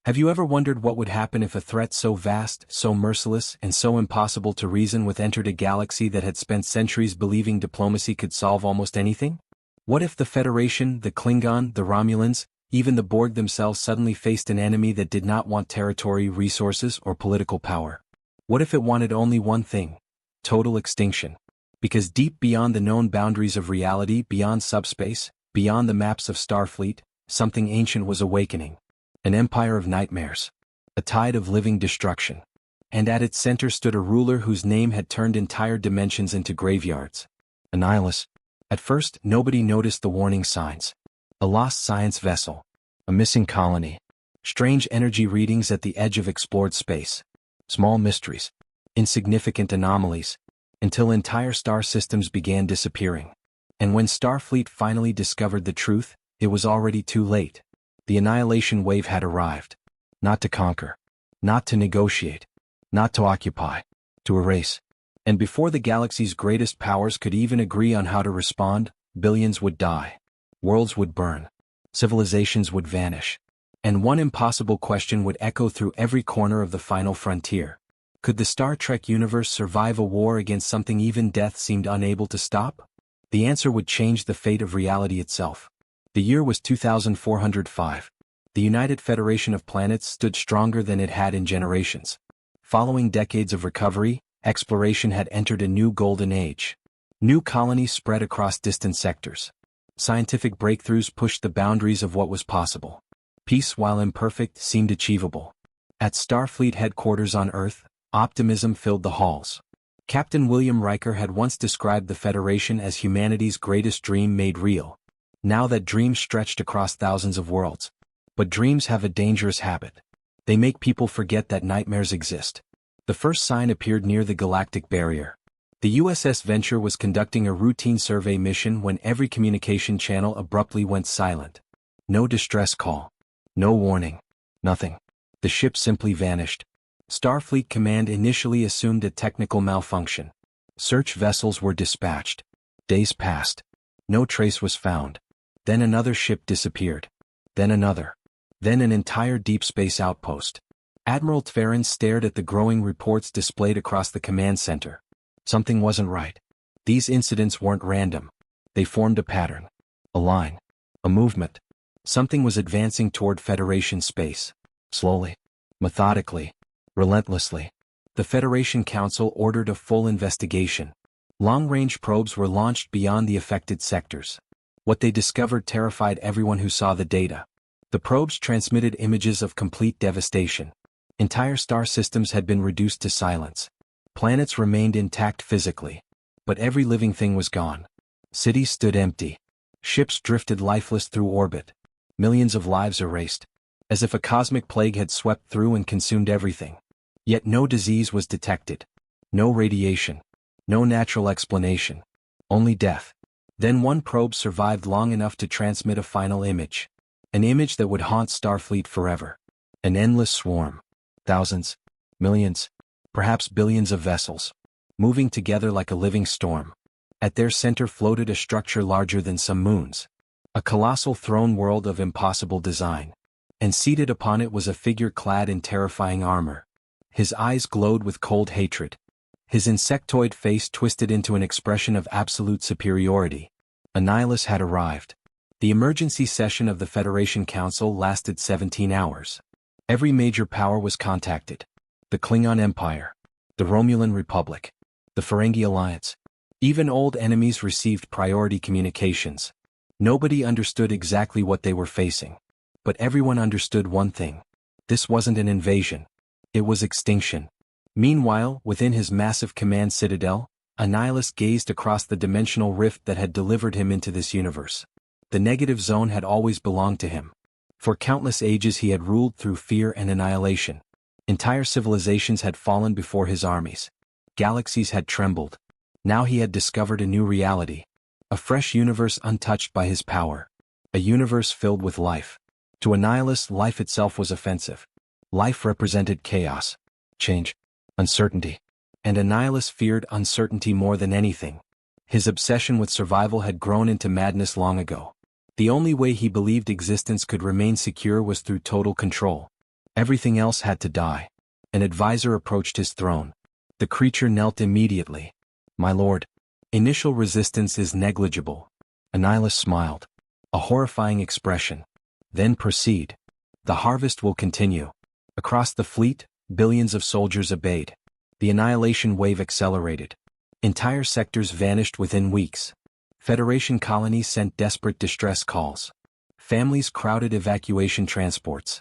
Have you ever wondered what would happen if a threat so vast, so merciless, and so impossible to reason with entered a galaxy that had spent centuries believing diplomacy could solve almost anything? What if the Federation, the Klingon, the Romulans, even the Borg themselves suddenly faced an enemy that did not want territory, resources, or political power? What if it wanted only one thing? Total extinction. Because deep beyond the known boundaries of reality, beyond subspace, beyond the maps of Starfleet, something ancient was awakening. An empire of nightmares. A tide of living destruction. And at its center stood a ruler whose name had turned entire dimensions into graveyards. Annihilus. At first, nobody noticed the warning signs. A lost science vessel. A missing colony. Strange energy readings at the edge of explored space. Small mysteries. Insignificant anomalies. Until entire star systems began disappearing. And when Starfleet finally discovered the truth, it was already too late. The Annihilation Wave had arrived. Not to conquer. Not to negotiate. Not to occupy. To erase. And before the galaxy's greatest powers could even agree on how to respond, billions would die. Worlds would burn. Civilizations would vanish. And one impossible question would echo through every corner of the final frontier. Could the Star Trek universe survive a war against something even death seemed unable to stop? The answer would change the fate of reality itself. The year was 2405. The United Federation of Planets stood stronger than it had in generations. Following decades of recovery, exploration had entered a new golden age. New colonies spread across distant sectors. Scientific breakthroughs pushed the boundaries of what was possible. Peace, while imperfect, seemed achievable. At Starfleet headquarters on Earth, optimism filled the halls. Captain William Riker had once described the Federation as humanity's greatest dream made real. Now that dream stretched across thousands of worlds. But dreams have a dangerous habit. They make people forget that nightmares exist. The first sign appeared near the Galactic barrier. The USS Venture was conducting a routine survey mission when every communication channel abruptly went silent. No distress call. No warning. Nothing. The ship simply vanished. Starfleet Command initially assumed a technical malfunction. Search vessels were dispatched. Days passed. No trace was found. Then another ship disappeared. Then another. Then an entire deep space outpost. Admiral Tverin stared at the growing reports displayed across the command center. Something wasn't right. These incidents weren't random. They formed a pattern. A line. A movement. Something was advancing toward Federation space. Slowly. Methodically. Relentlessly. The Federation Council ordered a full investigation. Long-range probes were launched beyond the affected sectors. What they discovered terrified everyone who saw the data. The probes transmitted images of complete devastation. Entire star systems had been reduced to silence. Planets remained intact physically. But every living thing was gone. Cities stood empty. Ships drifted lifeless through orbit. Millions of lives erased. As if a cosmic plague had swept through and consumed everything. Yet no disease was detected. No radiation. No natural explanation. Only death. Then one probe survived long enough to transmit a final image. An image that would haunt Starfleet forever. An endless swarm. Thousands. Millions. Perhaps billions of vessels. Moving together like a living storm. At their center floated a structure larger than some moons. A colossal throne world of impossible design. And seated upon it was a figure clad in terrifying armor. His eyes glowed with cold hatred. His insectoid face twisted into an expression of absolute superiority. Annihilus had arrived. The emergency session of the Federation Council lasted 17 hours. Every major power was contacted. The Klingon Empire. The Romulan Republic. The Ferengi Alliance. Even old enemies received priority communications. Nobody understood exactly what they were facing. But everyone understood one thing. This wasn't an invasion. It was extinction. Meanwhile, within his massive command citadel, Annihilus gazed across the dimensional rift that had delivered him into this universe. The negative zone had always belonged to him. For countless ages he had ruled through fear and annihilation. Entire civilizations had fallen before his armies. Galaxies had trembled. Now he had discovered a new reality. A fresh universe untouched by his power. A universe filled with life. To Annihilus, life itself was offensive. Life represented chaos, change, uncertainty. And Annihilus feared uncertainty more than anything. His obsession with survival had grown into madness long ago. The only way he believed existence could remain secure was through total control. Everything else had to die. An advisor approached his throne. The creature knelt immediately. "My lord, initial resistance is negligible." Annihilus smiled. A horrifying expression. "Then proceed. The harvest will continue." Across the fleet, billions of soldiers obeyed. The annihilation wave accelerated. Entire sectors vanished within weeks. Federation colonies sent desperate distress calls. Families crowded evacuation transports.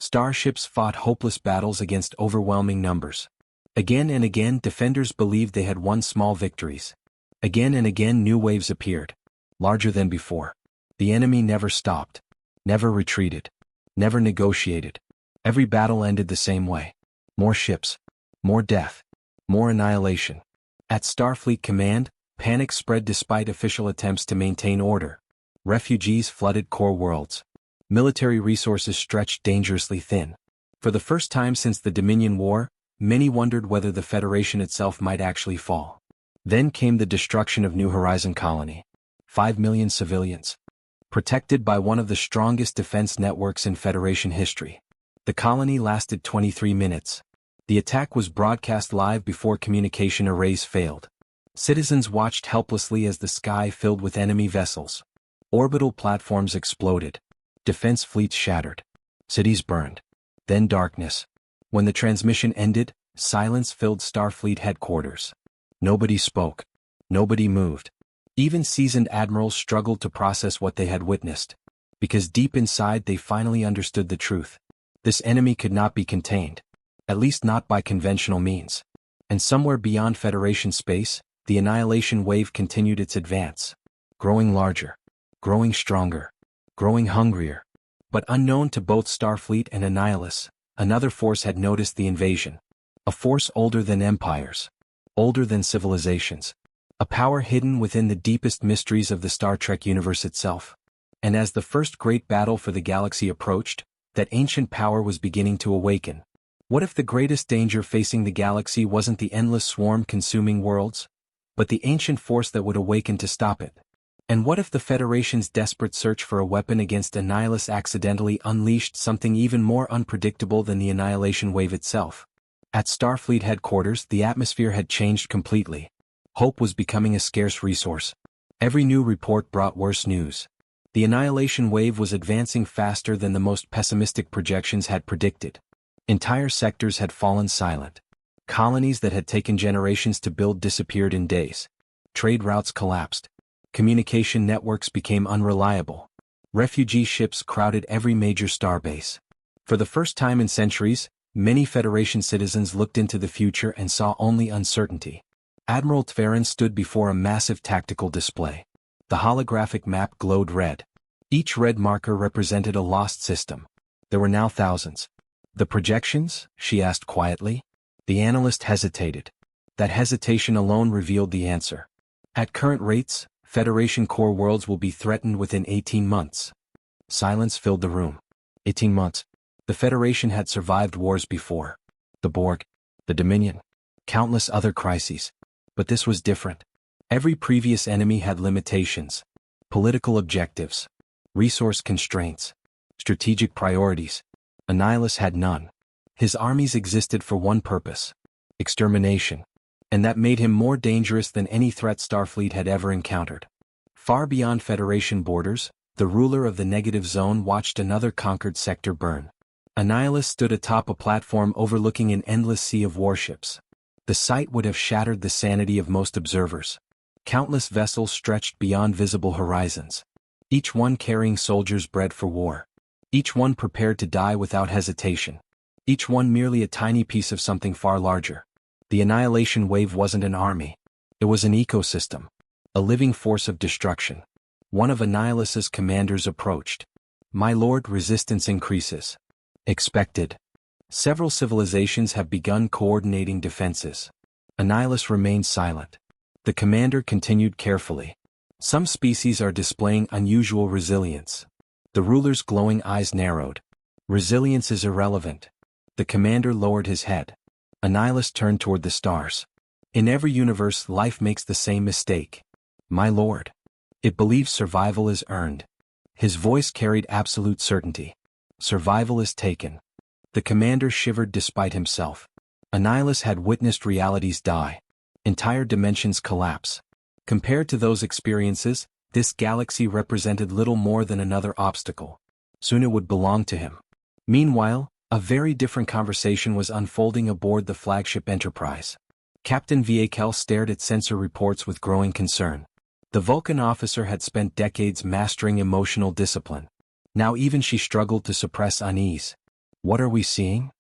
Starships fought hopeless battles against overwhelming numbers. Again and again defenders believed they had won small victories. Again and again new waves appeared, larger than before. The enemy never stopped, never retreated, never negotiated. Every battle ended the same way. More ships, more death, more annihilation. At Starfleet Command, panic spread despite official attempts to maintain order. Refugees flooded core worlds. Military resources stretched dangerously thin. For the first time since the Dominion War, many wondered whether the Federation itself might actually fall. Then came the destruction of New Horizon Colony. 5 million civilians. Protected by one of the strongest defense networks in Federation history. The colony lasted 23 minutes. The attack was broadcast live before communication arrays failed. Citizens watched helplessly as the sky filled with enemy vessels. Orbital platforms exploded. Defense fleets shattered. Cities burned. Then darkness. When the transmission ended, silence filled Starfleet headquarters. Nobody spoke. Nobody moved. Even seasoned admirals struggled to process what they had witnessed. Because deep inside they finally understood the truth. This enemy could not be contained. At least not by conventional means. And somewhere beyond Federation space, the annihilation wave continued its advance. Growing larger. Growing stronger. Growing hungrier. But unknown to both Starfleet and Annihilus, another force had noticed the invasion. A force older than empires. Older than civilizations. A power hidden within the deepest mysteries of the Star Trek universe itself. And as the first great battle for the galaxy approached, that ancient power was beginning to awaken. What if the greatest danger facing the galaxy wasn't the endless swarm consuming worlds, but the ancient force that would awaken to stop it? And what if the Federation's desperate search for a weapon against Annihilus accidentally unleashed something even more unpredictable than the annihilation wave itself? At Starfleet headquarters, the atmosphere had changed completely. Hope was becoming a scarce resource. Every new report brought worse news. The annihilation wave was advancing faster than the most pessimistic projections had predicted. Entire sectors had fallen silent. Colonies that had taken generations to build disappeared in days. Trade routes collapsed. Communication networks became unreliable. Refugee ships crowded every major starbase. For the first time in centuries, many Federation citizens looked into the future and saw only uncertainty. Admiral Tverin stood before a massive tactical display. The holographic map glowed red. Each red marker represented a lost system. There were now thousands. "The projections?" she asked quietly. The analyst hesitated. That hesitation alone revealed the answer. At current rates, Federation core worlds will be threatened within 18 months. Silence filled the room. 18 months. The Federation had survived wars before. The Borg, the Dominion, countless other crises. But this was different. Every previous enemy had limitations. Political objectives. Resource constraints. Strategic priorities. Annihilus had none. His armies existed for one purpose. Extermination. And that made him more dangerous than any threat Starfleet had ever encountered. Far beyond Federation borders, the ruler of the negative zone watched another conquered sector burn. Annihilus stood atop a platform overlooking an endless sea of warships. The sight would have shattered the sanity of most observers. Countless vessels stretched beyond visible horizons. Each one carrying soldiers bred for war. Each one prepared to die without hesitation. Each one merely a tiny piece of something far larger. The annihilation wave wasn't an army. It was an ecosystem. A living force of destruction. One of Annihilus's commanders approached. "My lord, resistance increases." Expected. Several civilizations have begun coordinating defenses. Annihilus remained silent. The commander continued carefully. "Some species are displaying unusual resilience." The ruler's glowing eyes narrowed. "Resilience is irrelevant." The commander lowered his head. Annihilus turned toward the stars. "In every universe, life makes the same mistake. My lord. It believes survival is earned." His voice carried absolute certainty. "Survival is taken. The commander shivered despite himself. Annihilus had witnessed realities die. Entire dimensions collapse. Compared to those experiences, this galaxy represented little more than another obstacle. Soon it would belong to him. Meanwhile, a very different conversation was unfolding aboard the flagship Enterprise. Captain Viekel stared at sensor reports with growing concern. The Vulcan officer had spent decades mastering emotional discipline. Now even she struggled to suppress unease. What are we seeing?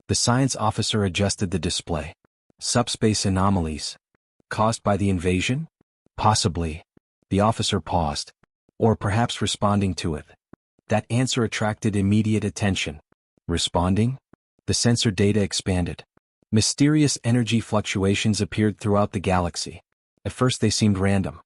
The science officer adjusted the display. Subspace anomalies. Caused by the invasion? Possibly. The officer paused. Or perhaps responding to it. That answer attracted immediate attention. Responding? The sensor data expanded. Mysterious energy fluctuations appeared throughout the galaxy. At first they seemed random.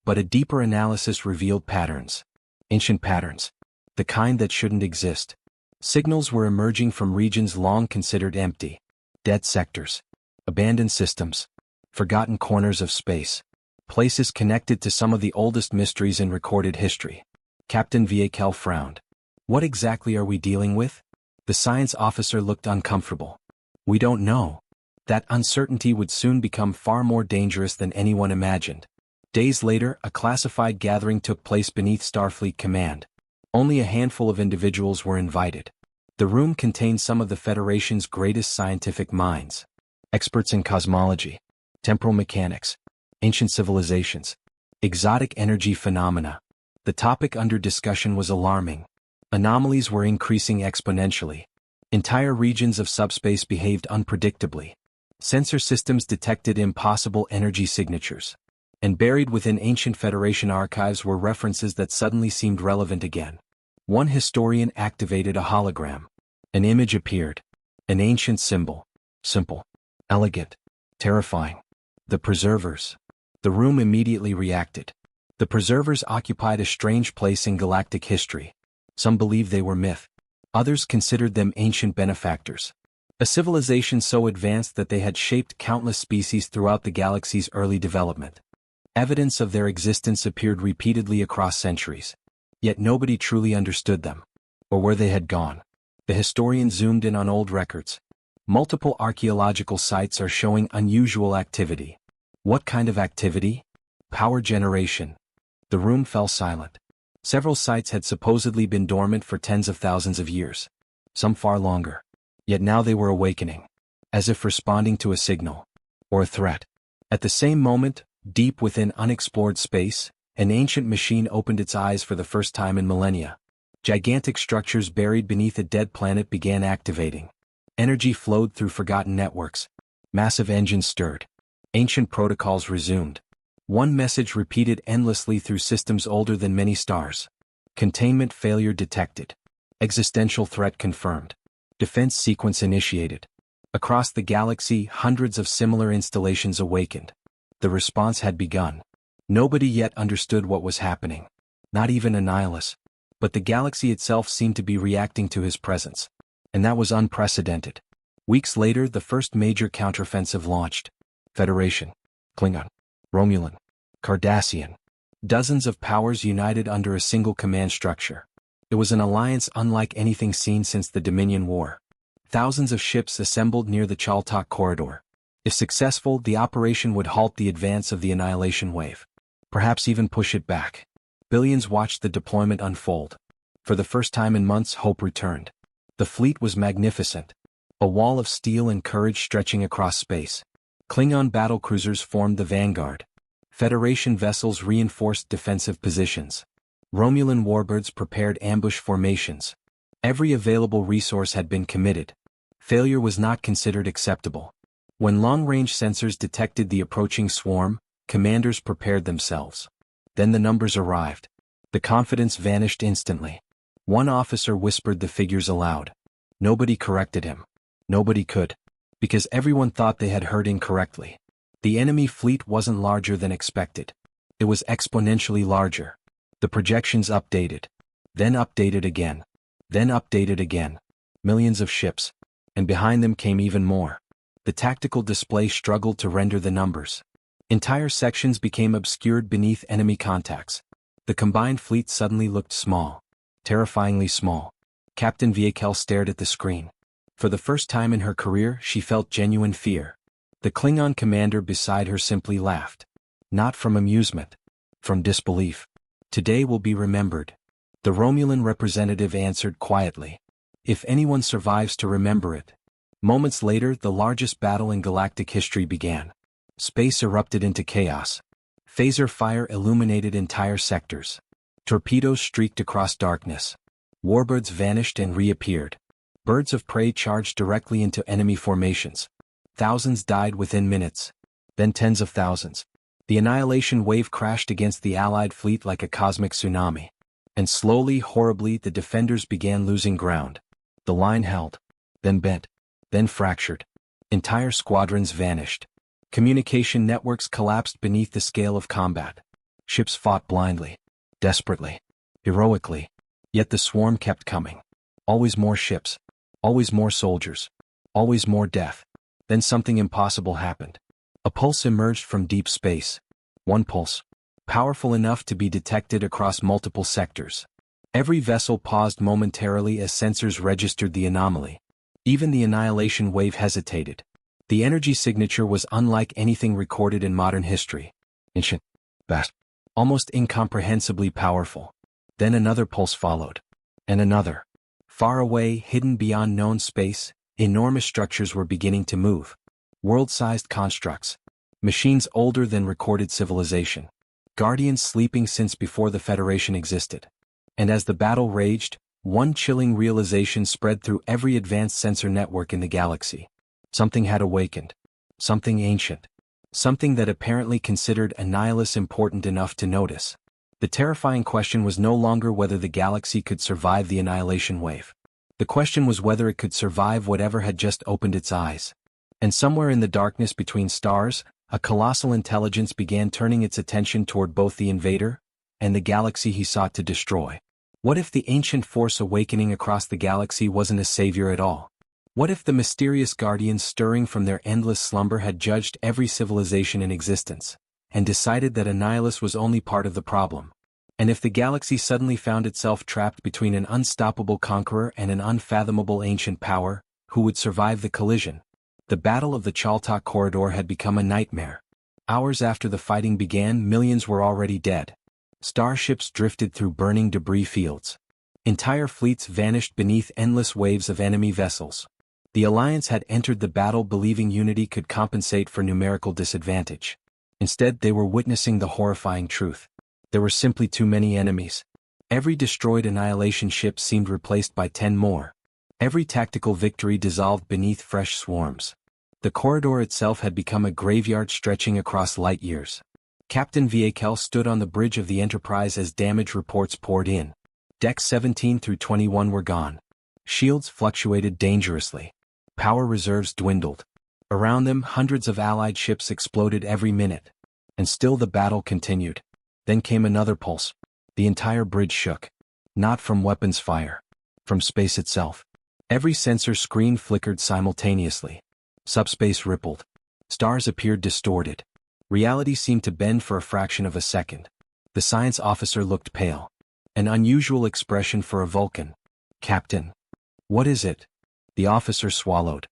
But a deeper analysis revealed patterns. Ancient patterns. The kind that shouldn't exist. Signals were emerging from regions long considered empty. Dead sectors. Abandoned systems. Forgotten corners of space. Places connected to some of the oldest mysteries in recorded history. Captain Viekel frowned. What exactly are we dealing with? The science officer looked uncomfortable. We don't know. That uncertainty would soon become far more dangerous than anyone imagined. Days later, a classified gathering took place beneath Starfleet command. Only a handful of individuals were invited. The room contained some of the Federation's greatest scientific minds. Experts in cosmology, temporal mechanics, ancient civilizations, exotic energy phenomena. The topic under discussion was alarming. Anomalies were increasing exponentially. Entire regions of subspace behaved unpredictably. Sensor systems detected impossible energy signatures. And buried within ancient Federation archives were references that suddenly seemed relevant again. One historian activated a hologram. An image appeared. An ancient symbol. Simple. Elegant. Terrifying. The Preservers. The room immediately reacted. The Preservers occupied a strange place in galactic history. Some believed they were myth. Others considered them ancient benefactors. A civilization so advanced that they had shaped countless species throughout the galaxy's early development. Evidence of their existence appeared repeatedly across centuries. Yet nobody truly understood them. Or where they had gone. The historian zoomed in on old records. Multiple archaeological sites are showing unusual activity. What kind of activity? Power generation. The room fell silent. Several sites had supposedly been dormant for tens of thousands of years. Some far longer. Yet now they were awakening. As if responding to a signal. Or a threat. At the same moment, deep within unexplored space, an ancient machine opened its eyes for the first time in millennia. Gigantic structures buried beneath a dead planet began activating. Energy flowed through forgotten networks. Massive engines stirred. Ancient protocols resumed. One message repeated endlessly through systems older than many stars. Containment failure detected. Existential threat confirmed. Defense sequence initiated. Across the galaxy, hundreds of similar installations awakened. The response had begun. Nobody yet understood what was happening. Not even Annihilus. But the galaxy itself seemed to be reacting to his presence. And that was unprecedented. Weeks later, the first major counteroffensive launched. Federation. Klingon. Romulan. Cardassian. Dozens of powers united under a single command structure. It was an alliance unlike anything seen since the Dominion War. Thousands of ships assembled near the Chaltok corridor. If successful, the operation would halt the advance of the Annihilation Wave. Perhaps even push it back. Billions watched the deployment unfold. For the first time in months, hope returned. The fleet was magnificent. A wall of steel and courage stretching across space. Klingon battlecruisers formed the vanguard. Federation vessels reinforced defensive positions. Romulan warbirds prepared ambush formations. Every available resource had been committed. Failure was not considered acceptable. When long-range sensors detected the approaching swarm, commanders prepared themselves. Then the numbers arrived. The confidence vanished instantly. One officer whispered the figures aloud. Nobody corrected him. Nobody could. Because everyone thought they had heard incorrectly. The enemy fleet wasn't larger than expected. It was exponentially larger. The projections updated. Then updated again. Then updated again. Millions of ships. And behind them came even more. The tactical display struggled to render the numbers. Entire sections became obscured beneath enemy contacts. The combined fleet suddenly looked small. Terrifyingly small. Captain Viekel stared at the screen. For the first time in her career, she felt genuine fear. The Klingon commander beside her simply laughed. Not from amusement. From disbelief. Today will be remembered. The Romulan representative answered quietly. If anyone survives to remember it. Moments later, the largest battle in galactic history began. Space erupted into chaos. Phaser fire illuminated entire sectors. Torpedoes streaked across darkness. Warbirds vanished and reappeared. Birds of prey charged directly into enemy formations. Thousands died within minutes. Then tens of thousands. The Annihilation Wave crashed against the Allied fleet like a cosmic tsunami. And slowly, horribly, the defenders began losing ground. The line held. Then bent. Then fractured. Entire squadrons vanished. Communication networks collapsed beneath the scale of combat. Ships fought blindly. Desperately. Heroically. Yet the swarm kept coming. Always more ships. Always more soldiers. Always more death. Then something impossible happened. A pulse emerged from deep space. One pulse. Powerful enough to be detected across multiple sectors. Every vessel paused momentarily as sensors registered the anomaly. Even the Annihilation Wave hesitated. The energy signature was unlike anything recorded in modern history. Ancient. Vast. Almost incomprehensibly powerful. Then another pulse followed. And another. Far away, hidden beyond known space, enormous structures were beginning to move. World-sized constructs. Machines older than recorded civilization. Guardians sleeping since before the Federation existed. And as the battle raged, one chilling realization spread through every advanced sensor network in the galaxy. Something had awakened. Something ancient. Something that apparently considered Annihilus important enough to notice. The terrifying question was no longer whether the galaxy could survive the Annihilation Wave. The question was whether it could survive whatever had just opened its eyes. And somewhere in the darkness between stars, a colossal intelligence began turning its attention toward both the invader and the galaxy he sought to destroy. What if the ancient force awakening across the galaxy wasn't a savior at all? What if the mysterious guardians stirring from their endless slumber had judged every civilization in existence, and decided that Annihilus was only part of the problem? And if the galaxy suddenly found itself trapped between an unstoppable conqueror and an unfathomable ancient power, who would survive the collision? The Battle of the Chalta Corridor had become a nightmare. Hours after the fighting began, millions were already dead. Starships drifted through burning debris fields. Entire fleets vanished beneath endless waves of enemy vessels. The Alliance had entered the battle believing unity could compensate for numerical disadvantage. Instead, they were witnessing the horrifying truth. There were simply too many enemies. Every destroyed Annihilation ship seemed replaced by 10 more. Every tactical victory dissolved beneath fresh swarms. The corridor itself had become a graveyard stretching across light years. Captain Viekel stood on the bridge of the Enterprise as damage reports poured in. Decks 17 through 21 were gone. Shields fluctuated dangerously. Power reserves dwindled. Around them, hundreds of Allied ships exploded every minute. And still the battle continued. Then came another pulse. The entire bridge shook. Not from weapons fire. From space itself. Every sensor screen flickered simultaneously. Subspace rippled. Stars appeared distorted. Reality seemed to bend for a fraction of a second. The science officer looked pale. An unusual expression for a Vulcan. "Captain. What is it?" The officer swallowed.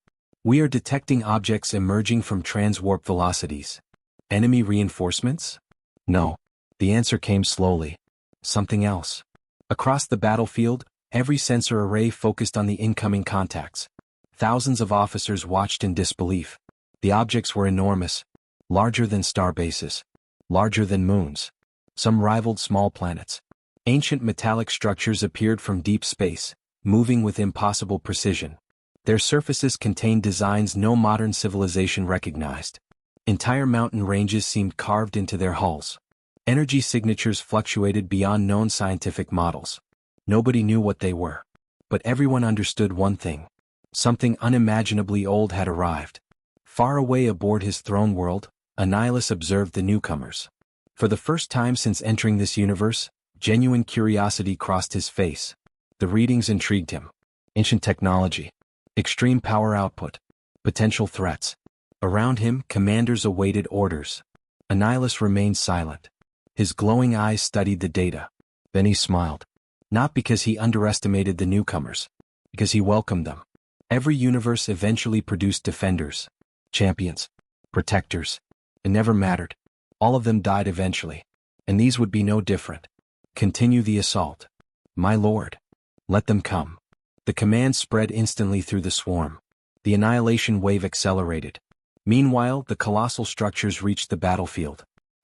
"We are detecting objects emerging from transwarp velocities." "Enemy reinforcements?" "No." The answer came slowly. "Something else." Across the battlefield, every sensor array focused on the incoming contacts. Thousands of officers watched in disbelief. The objects were enormous. Larger than star bases. Larger than moons. Some rivaled small planets. Ancient metallic structures appeared from deep space, moving with impossible precision. Their surfaces contained designs no modern civilization recognized. Entire mountain ranges seemed carved into their hulls. Energy signatures fluctuated beyond known scientific models. Nobody knew what they were. But everyone understood one thing. Something unimaginably old had arrived. Far away aboard his throne world, Annihilus observed the newcomers. For the first time since entering this universe, genuine curiosity crossed his face. The readings intrigued him. Ancient technology. Extreme power output. Potential threats. Around him, commanders awaited orders. Annihilus remained silent. His glowing eyes studied the data. Then he smiled. Not because he underestimated the newcomers. Because he welcomed them. Every universe eventually produced defenders, champions, protectors. It never mattered. All of them died eventually. And these would be no different. Continue the assault. My lord. Let them come. The command spread instantly through the swarm. The annihilation wave accelerated. Meanwhile, the colossal structures reached the battlefield.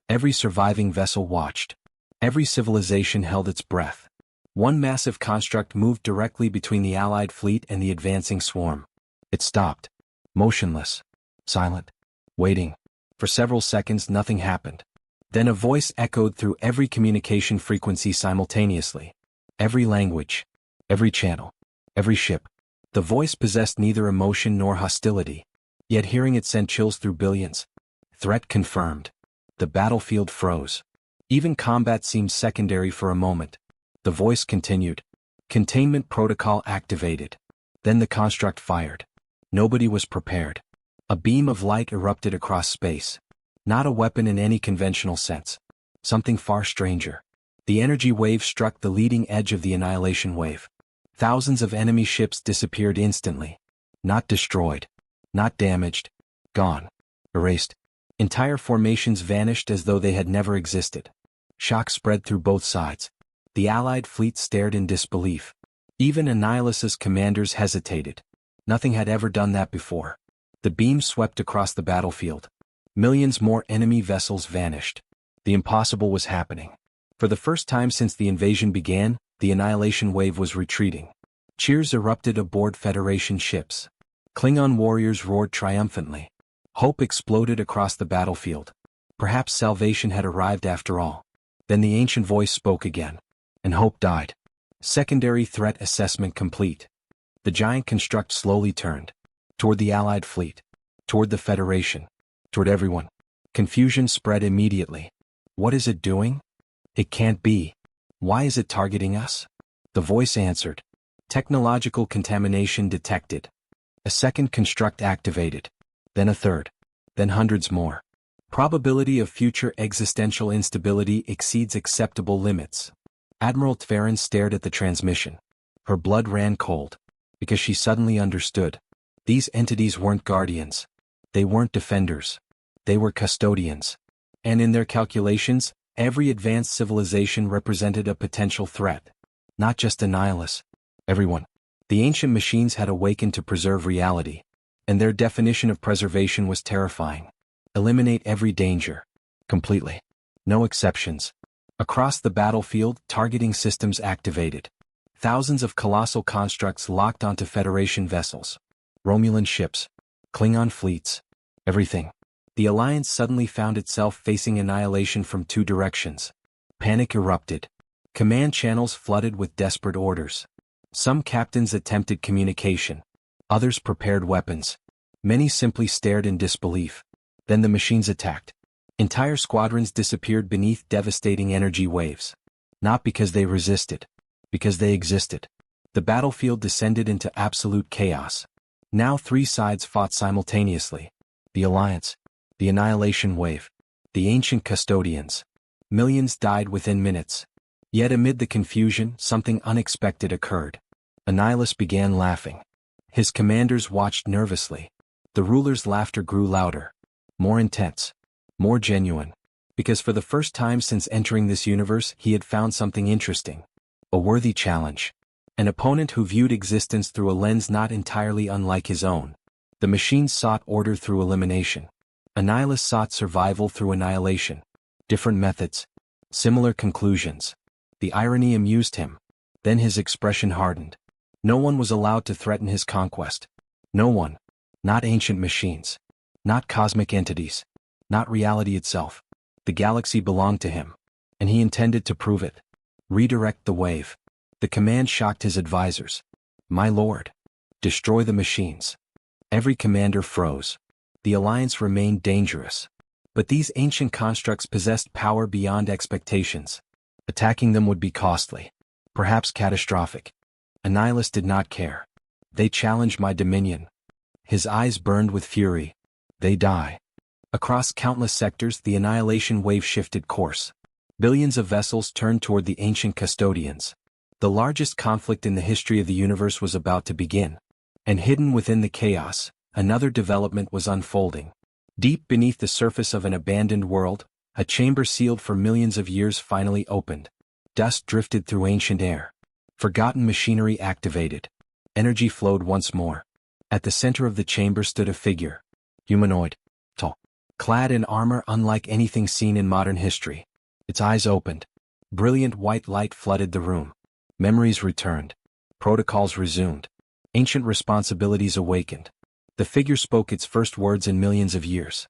Every surviving vessel watched. Every civilization held its breath. One massive construct moved directly between the Allied fleet and the advancing swarm. It stopped. Motionless. Silent. Waiting. For several seconds nothing happened. Then a voice echoed through every communication frequency simultaneously. Every language. Every channel. Every ship. The voice possessed neither emotion nor hostility. Yet hearing it sent chills through billions. Threat confirmed. The battlefield froze. Even combat seemed secondary for a moment. The voice continued. Containment protocol activated. Then the construct fired. Nobody was prepared. A beam of light erupted across space. Not a weapon in any conventional sense. Something far stranger. The energy wave struck the leading edge of the annihilation wave. Thousands of enemy ships disappeared instantly. Not destroyed. Not damaged. Gone. Erased. Entire formations vanished as though they had never existed. Shock spread through both sides. The Allied fleet stared in disbelief. Even Annihilus's commanders hesitated. Nothing had ever done that before. The beam swept across the battlefield. Millions more enemy vessels vanished. The impossible was happening. For the first time since the invasion began, the annihilation wave was retreating. Cheers erupted aboard Federation ships. Klingon warriors roared triumphantly. Hope exploded across the battlefield. Perhaps salvation had arrived after all. Then the ancient voice spoke again. And hope died. Secondary threat assessment complete. The giant construct slowly turned. Toward the Allied fleet. Toward the Federation. Toward everyone. Confusion spread immediately. What is it doing? It can't be. Why is it targeting us? The voice answered. Technological contamination detected. A second construct activated. Then a third. Then hundreds more. Probability of future existential instability exceeds acceptable limits. Admiral Tverin stared at the transmission. Her blood ran cold. Because she suddenly understood. These entities weren't guardians. They weren't defenders. They were custodians. And in their calculations, every advanced civilization represented a potential threat. Not just Annihilus. Everyone. The ancient machines had awakened to preserve reality. And their definition of preservation was terrifying. Eliminate every danger. Completely. No exceptions. Across the battlefield, targeting systems activated. Thousands of colossal constructs locked onto Federation vessels. Romulan ships. Klingon fleets. Everything. The Alliance suddenly found itself facing annihilation from two directions. Panic erupted. Command channels flooded with desperate orders. Some captains attempted communication. Others prepared weapons. Many simply stared in disbelief. Then the machines attacked. Entire squadrons disappeared beneath devastating energy waves. Not because they resisted. Because they existed. The battlefield descended into absolute chaos. Now three sides fought simultaneously. The Alliance. The Annihilation Wave. The ancient custodians. Millions died within minutes. Yet amid the confusion, something unexpected occurred. Annihilus began laughing. His commanders watched nervously. The ruler's laughter grew louder. More intense. More genuine. Because for the first time since entering this universe, he had found something interesting. A worthy challenge. An opponent who viewed existence through a lens not entirely unlike his own. The machines sought order through elimination. Annihilus sought survival through annihilation. Different methods. Similar conclusions. The irony amused him. Then his expression hardened. No one was allowed to threaten his conquest. No one. Not ancient machines. Not cosmic entities. Not reality itself. The galaxy belonged to him. And he intended to prove it. Redirect the wave. The command shocked his advisors. My lord. Destroy the machines. Every commander froze. The Alliance remained dangerous. But these ancient constructs possessed power beyond expectations. Attacking them would be costly. Perhaps catastrophic. Annihilus did not care. They challenge my dominion. His eyes burned with fury. They die. Across countless sectors, the annihilation wave shifted course. Billions of vessels turned toward the ancient custodians. The largest conflict in the history of the universe was about to begin. And hidden within the chaos, another development was unfolding. Deep beneath the surface of an abandoned world, a chamber sealed for millions of years finally opened. Dust drifted through ancient air. Forgotten machinery activated. Energy flowed once more. At the center of the chamber stood a figure. Humanoid. Tall. Clad in armor unlike anything seen in modern history. Its eyes opened. Brilliant white light flooded the room. Memories returned. Protocols resumed. Ancient responsibilities awakened. The figure spoke its first words in millions of years.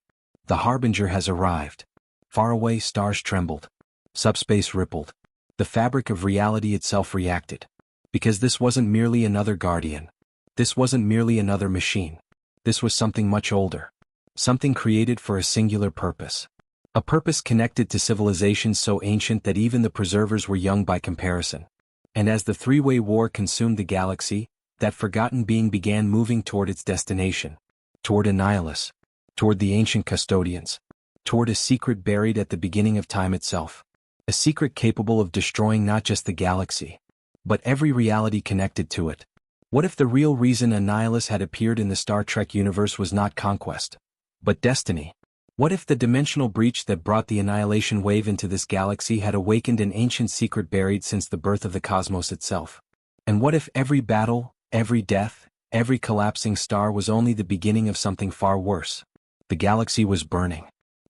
The harbinger has arrived. Far away stars trembled. Subspace rippled. The fabric of reality itself reacted. Because this wasn't merely another guardian. This wasn't merely another machine. This was something much older. Something created for a singular purpose. A purpose connected to civilizations so ancient that even the preservers were young by comparison. And as the three-way war consumed the galaxy, that forgotten being began moving toward its destination. Toward Annihilus. Toward the ancient custodians. Toward a secret buried at the beginning of time itself. A secret capable of destroying not just the galaxy, but every reality connected to it. What if the real reason Annihilus had appeared in the Star Trek universe was not conquest, but destiny? What if the dimensional breach that brought the Annihilation Wave into this galaxy had awakened an ancient secret buried since the birth of the cosmos itself? And what if every battle, every death, every collapsing star was only the beginning of something far worse? The galaxy was burning.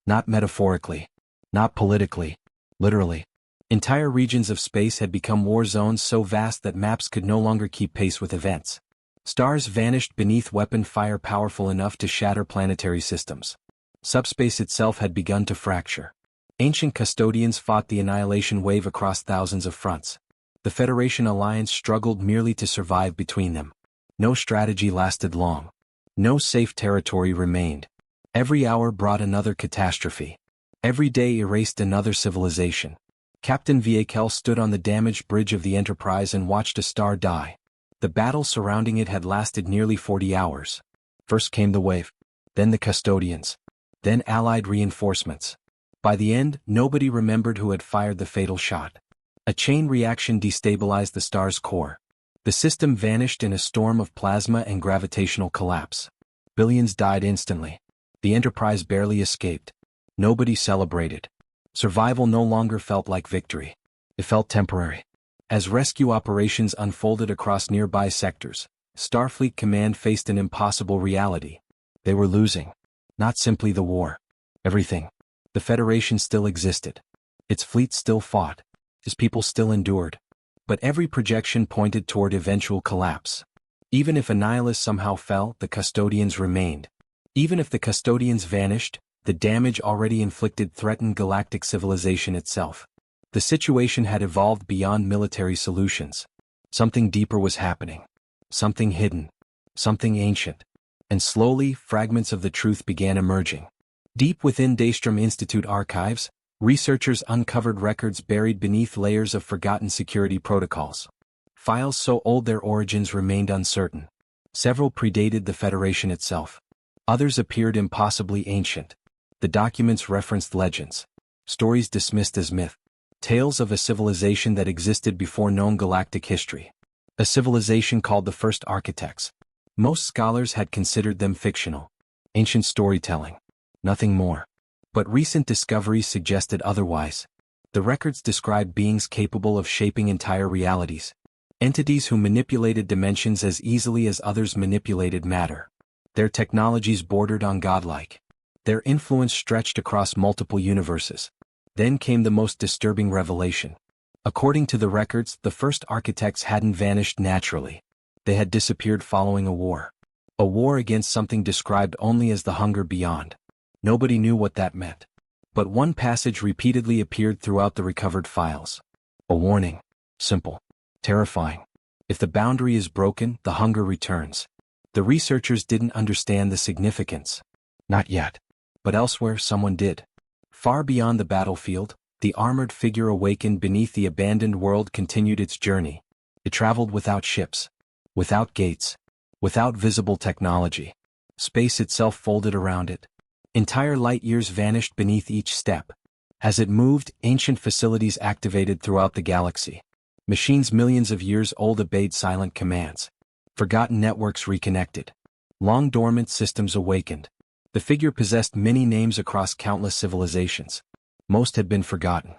Not metaphorically. Not politically. Literally. Entire regions of space had become war zones so vast that maps could no longer keep pace with events. Stars vanished beneath weapon fire powerful enough to shatter planetary systems. Subspace itself had begun to fracture. Ancient custodians fought the Annihilation Wave across thousands of fronts. The Federation alliance struggled merely to survive between them. No strategy lasted long. No safe territory remained. Every hour brought another catastrophe. Every day erased another civilization. Captain Viekel stood on the damaged bridge of the Enterprise and watched a star die. The battle surrounding it had lasted nearly 40 hours. First came the wave. Then the custodians. Then Allied reinforcements. By the end, nobody remembered who had fired the fatal shot. A chain reaction destabilized the star's core. The system vanished in a storm of plasma and gravitational collapse. Billions died instantly. The Enterprise barely escaped. Nobody celebrated. Survival no longer felt like victory. It felt temporary. As rescue operations unfolded across nearby sectors, Starfleet Command faced an impossible reality. They were losing. Not simply the war. Everything. The Federation still existed. Its fleet still fought. Its people still endured. But every projection pointed toward eventual collapse. Even if Annihilus somehow fell, the custodians remained. Even if the custodians vanished, the damage already inflicted threatened galactic civilization itself. The situation had evolved beyond military solutions. Something deeper was happening. Something hidden. Something ancient. And slowly, fragments of the truth began emerging. Deep within Daystrom Institute archives, researchers uncovered records buried beneath layers of forgotten security protocols. Files so old their origins remained uncertain. Several predated the Federation itself. Others appeared impossibly ancient. The documents referenced legends. Stories dismissed as myth. Tales of a civilization that existed before known galactic history. A civilization called the First Architects. Most scholars had considered them fictional. Ancient storytelling. Nothing more. But recent discoveries suggested otherwise. The records described beings capable of shaping entire realities. Entities who manipulated dimensions as easily as others manipulated matter. Their technologies bordered on godlike. Their influence stretched across multiple universes. Then came the most disturbing revelation. According to the records, the first architects hadn't vanished naturally. They had disappeared following a war. A war against something described only as the hunger beyond. Nobody knew what that meant. But one passage repeatedly appeared throughout the recovered files. A warning. Simple. Terrifying. If the boundary is broken, the hunger returns. The researchers didn't understand the significance. Not yet. But elsewhere someone did. Far beyond the battlefield, the armored figure awakened beneath the abandoned world continued its journey. It traveled without ships. Without gates. Without visible technology. Space itself folded around it. Entire light years vanished beneath each step. As it moved, ancient facilities activated throughout the galaxy. Machines millions of years old obeyed silent commands. Forgotten networks reconnected. Long dormant systems awakened. The figure possessed many names across countless civilizations. Most had been forgotten.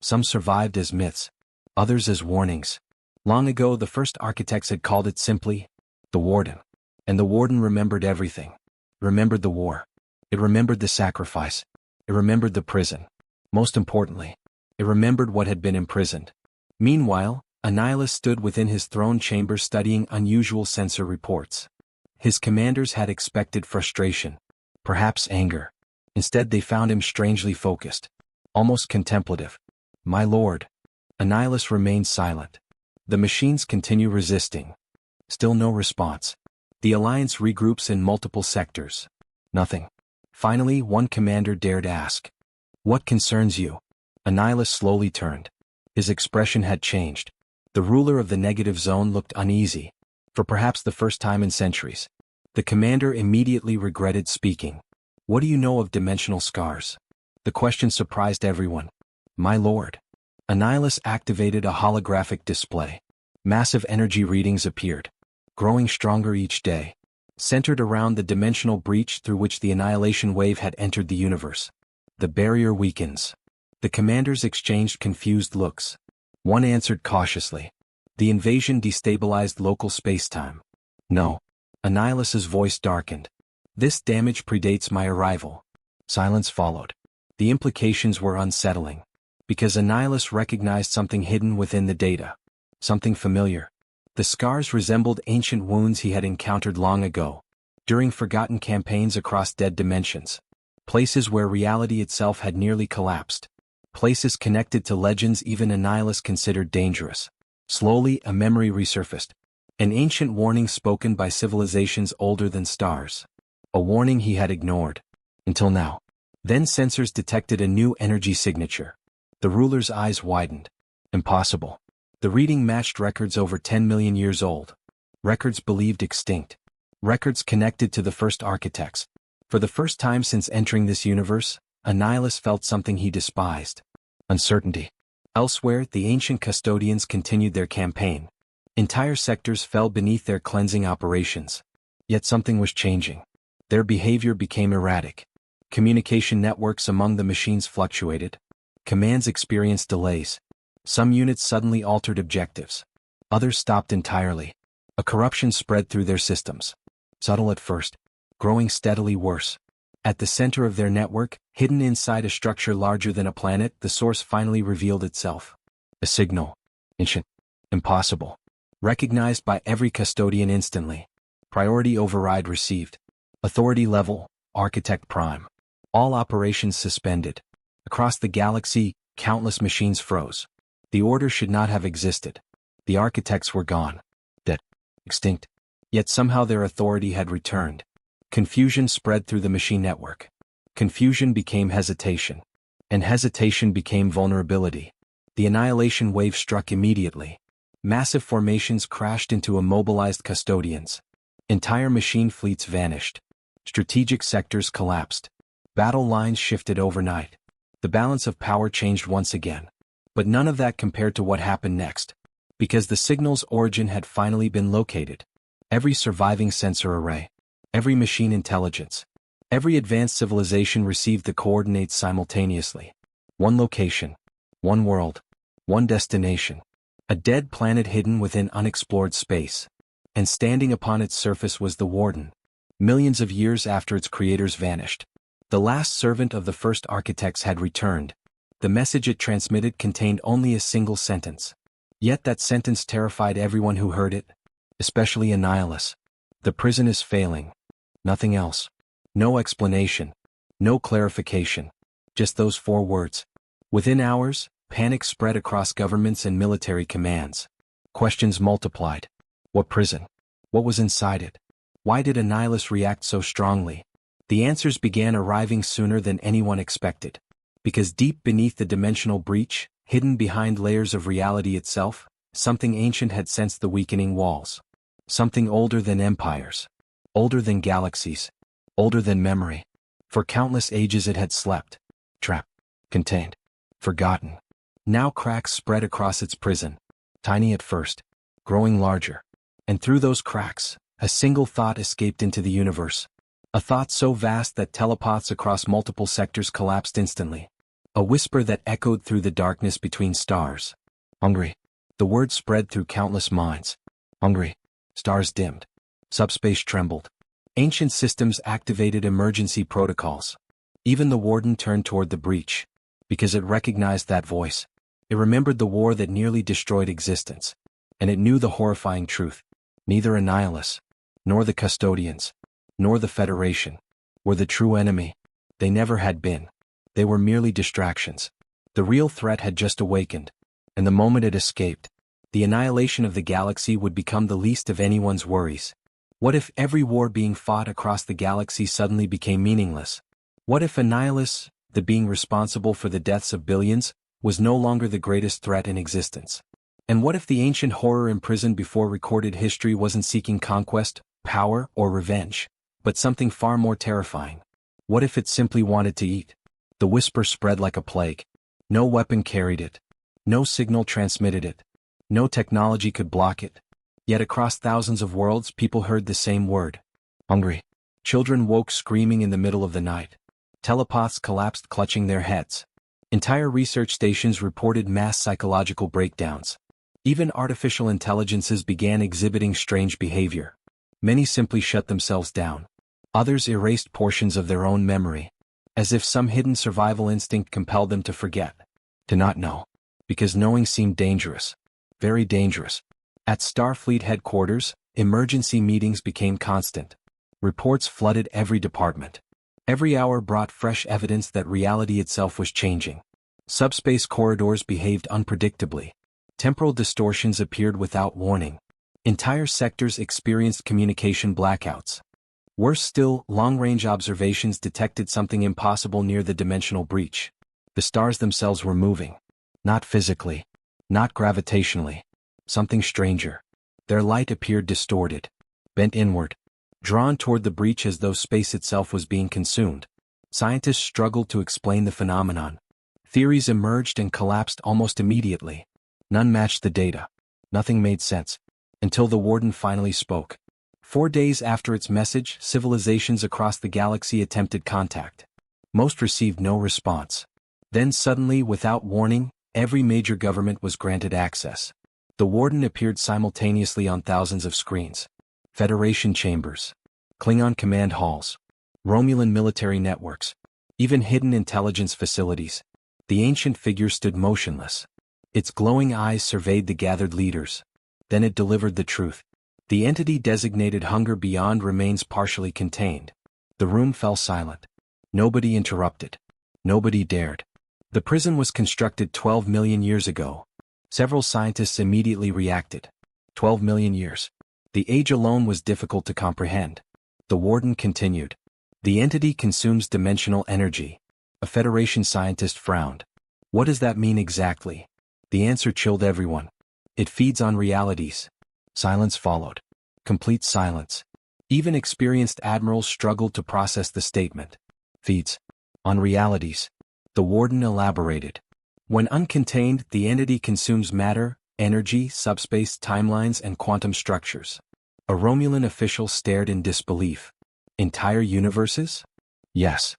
Some survived as myths, others as warnings. Long ago, the first architects had called it simply the Warden. And the Warden remembered everything. Remembered the war. It remembered the sacrifice. It remembered the prison. Most importantly, it remembered what had been imprisoned. Meanwhile, Annihilus stood within his throne chamber studying unusual sensor reports. His commanders had expected frustration, perhaps anger. Instead, they found him strangely focused, almost contemplative. "My lord." Annihilus remained silent. The machines continue resisting. Still no response. The Alliance regroups in multiple sectors. Nothing. Finally, one commander dared ask, "What concerns you?" Annihilus slowly turned. His expression had changed. The ruler of the negative zone looked uneasy, for perhaps the first time in centuries. The commander immediately regretted speaking. "What do you know of dimensional scars?" The question surprised everyone. "My lord." Annihilus activated a holographic display. Massive energy readings appeared, growing stronger each day, centered around the dimensional breach through which the Annihilation Wave had entered the universe. The barrier weakens. The commanders exchanged confused looks. One answered cautiously. "The invasion destabilized local spacetime." "No." Annihilus's voice darkened. "This damage predates my arrival." Silence followed. The implications were unsettling, because Annihilus recognized something hidden within the data. Something familiar. The scars resembled ancient wounds he had encountered long ago, during forgotten campaigns across dead dimensions. Places where reality itself had nearly collapsed. Places connected to legends even Annihilus considered dangerous. Slowly, a memory resurfaced. An ancient warning spoken by civilizations older than stars. A warning he had ignored. Until now. Then sensors detected a new energy signature. The ruler's eyes widened. Impossible. The reading matched records over 10 million years old. Records believed extinct. Records connected to the first architects. For the first time since entering this universe, Annihilus felt something he despised. Uncertainty. Elsewhere, the ancient custodians continued their campaign. Entire sectors fell beneath their cleansing operations. Yet something was changing. Their behavior became erratic. Communication networks among the machines fluctuated. Commands experienced delays. Some units suddenly altered objectives. Others stopped entirely. A corruption spread through their systems. Subtle at first, growing steadily worse. At the center of their network, hidden inside a structure larger than a planet, the source finally revealed itself. A signal. Ancient. Impossible. Recognized by every custodian instantly. Priority override received. Authority level, Architect Prime. All operations suspended. Across the galaxy, countless machines froze. The order should not have existed. The architects were gone. Dead. Extinct. Yet somehow their authority had returned. Confusion spread through the machine network. Confusion became hesitation. And hesitation became vulnerability. The Annihilation Wave struck immediately. Massive formations crashed into immobilized custodians. Entire machine fleets vanished. Strategic sectors collapsed. Battle lines shifted overnight. The balance of power changed once again. But none of that compared to what happened next. Because the signal's origin had finally been located. Every surviving sensor array. Every machine intelligence. Every advanced civilization received the coordinates simultaneously. One location. One world. One destination. A dead planet hidden within unexplored space. And standing upon its surface was the Warden. Millions of years after its creators vanished. The last servant of the first architects had returned. The message it transmitted contained only a single sentence. Yet that sentence terrified everyone who heard it, especially Annihilus. The prison is failing. Nothing else. No explanation. No clarification. Just those 4 words. Within hours, panic spread across governments and military commands. Questions multiplied. What prison? What was inside it? Why did Annihilus react so strongly? The answers began arriving sooner than anyone expected. Because deep beneath the dimensional breach, hidden behind layers of reality itself, something ancient had sensed the weakening walls. Something older than empires. Older than galaxies. Older than memory. For countless ages it had slept. Trapped. Contained. Forgotten. Now cracks spread across its prison. Tiny at first. Growing larger. And through those cracks, a single thought escaped into the universe. A thought so vast that telepaths across multiple sectors collapsed instantly. A whisper that echoed through the darkness between stars. Hungry. The word spread through countless minds. Hungry. Stars dimmed. Subspace trembled. Ancient systems activated emergency protocols. Even the warden turned toward the breach. Because it recognized that voice. It remembered the war that nearly destroyed existence. And it knew the horrifying truth. Neither Annihilus, nor the custodians, nor the Federation, were the true enemy. They never had been. They were merely distractions. The real threat had just awakened. And the moment it escaped, the annihilation of the galaxy would become the least of anyone's worries. What if every war being fought across the galaxy suddenly became meaningless? What if Annihilus, the being responsible for the deaths of billions, was no longer the greatest threat in existence? And what if the ancient horror imprisoned before recorded history wasn't seeking conquest, power, or revenge, but something far more terrifying? What if it simply wanted to eat? The whisper spread like a plague. No weapon carried it. No signal transmitted it. No technology could block it. Yet across thousands of worlds people heard the same word. Hungry. Children woke screaming in the middle of the night. Telepaths collapsed clutching their heads. Entire research stations reported mass psychological breakdowns. Even artificial intelligences began exhibiting strange behavior. Many simply shut themselves down. Others erased portions of their own memory, as if some hidden survival instinct compelled them to forget, to not know, because knowing seemed dangerous, very dangerous. At Starfleet headquarters, emergency meetings became constant. Reports flooded every department. Every hour brought fresh evidence that reality itself was changing. Subspace corridors behaved unpredictably. Temporal distortions appeared without warning. Entire sectors experienced communication blackouts. Worse still, long-range observations detected something impossible near the dimensional breach. The stars themselves were moving. Not physically. Not gravitationally. Something stranger. Their light appeared distorted. Bent inward. Drawn toward the breach as though space itself was being consumed. Scientists struggled to explain the phenomenon. Theories emerged and collapsed almost immediately. None matched the data. Nothing made sense. Until the warden finally spoke. 4 days after its message, civilizations across the galaxy attempted contact. Most received no response. Then suddenly, without warning, every major government was granted access. The warden appeared simultaneously on thousands of screens. Federation chambers. Klingon command halls. Romulan military networks. Even hidden intelligence facilities. The ancient figure stood motionless. Its glowing eyes surveyed the gathered leaders. Then it delivered the truth. The entity designated Hunger Beyond remains partially contained. The room fell silent. Nobody interrupted. Nobody dared. The prison was constructed 12 million years ago. Several scientists immediately reacted. 12 million years. The age alone was difficult to comprehend. The warden continued. The entity consumes dimensional energy. A Federation scientist frowned. What does that mean exactly? The answer chilled everyone. It feeds on realities. Silence followed. Complete silence. Even experienced admirals struggled to process the statement. Feeds on realities. The warden elaborated. When uncontained, the entity consumes matter, energy, subspace timelines, and quantum structures. A Romulan official stared in disbelief. Entire universes? Yes.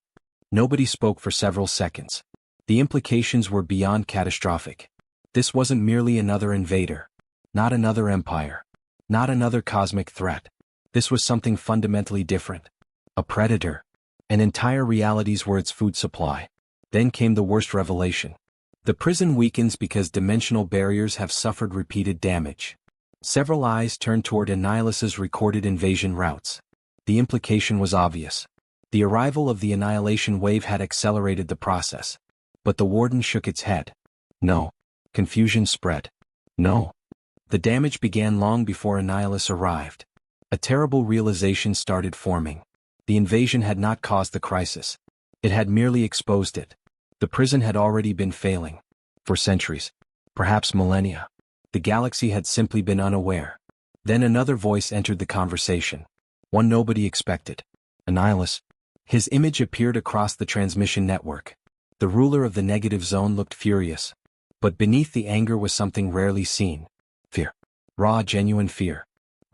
Nobody spoke for several seconds. The implications were beyond catastrophic. This wasn't merely another invader. Not another empire. Not another cosmic threat. This was something fundamentally different. A predator. And entire realities were its food supply. Then came the worst revelation. The prison weakens because dimensional barriers have suffered repeated damage. Several eyes turned toward Annihilus's recorded invasion routes. The implication was obvious. The arrival of the Annihilation Wave had accelerated the process. But the warden shook its head. No. Confusion spread. No. The damage began long before Annihilus arrived. A terrible realization started forming. The invasion had not caused the crisis. It had merely exposed it. The prison had already been failing. For centuries. Perhaps millennia. The galaxy had simply been unaware. Then another voice entered the conversation. One nobody expected. Annihilus. His image appeared across the transmission network. The ruler of the negative zone looked furious. But beneath the anger was something rarely seen. Fear. Raw, genuine fear.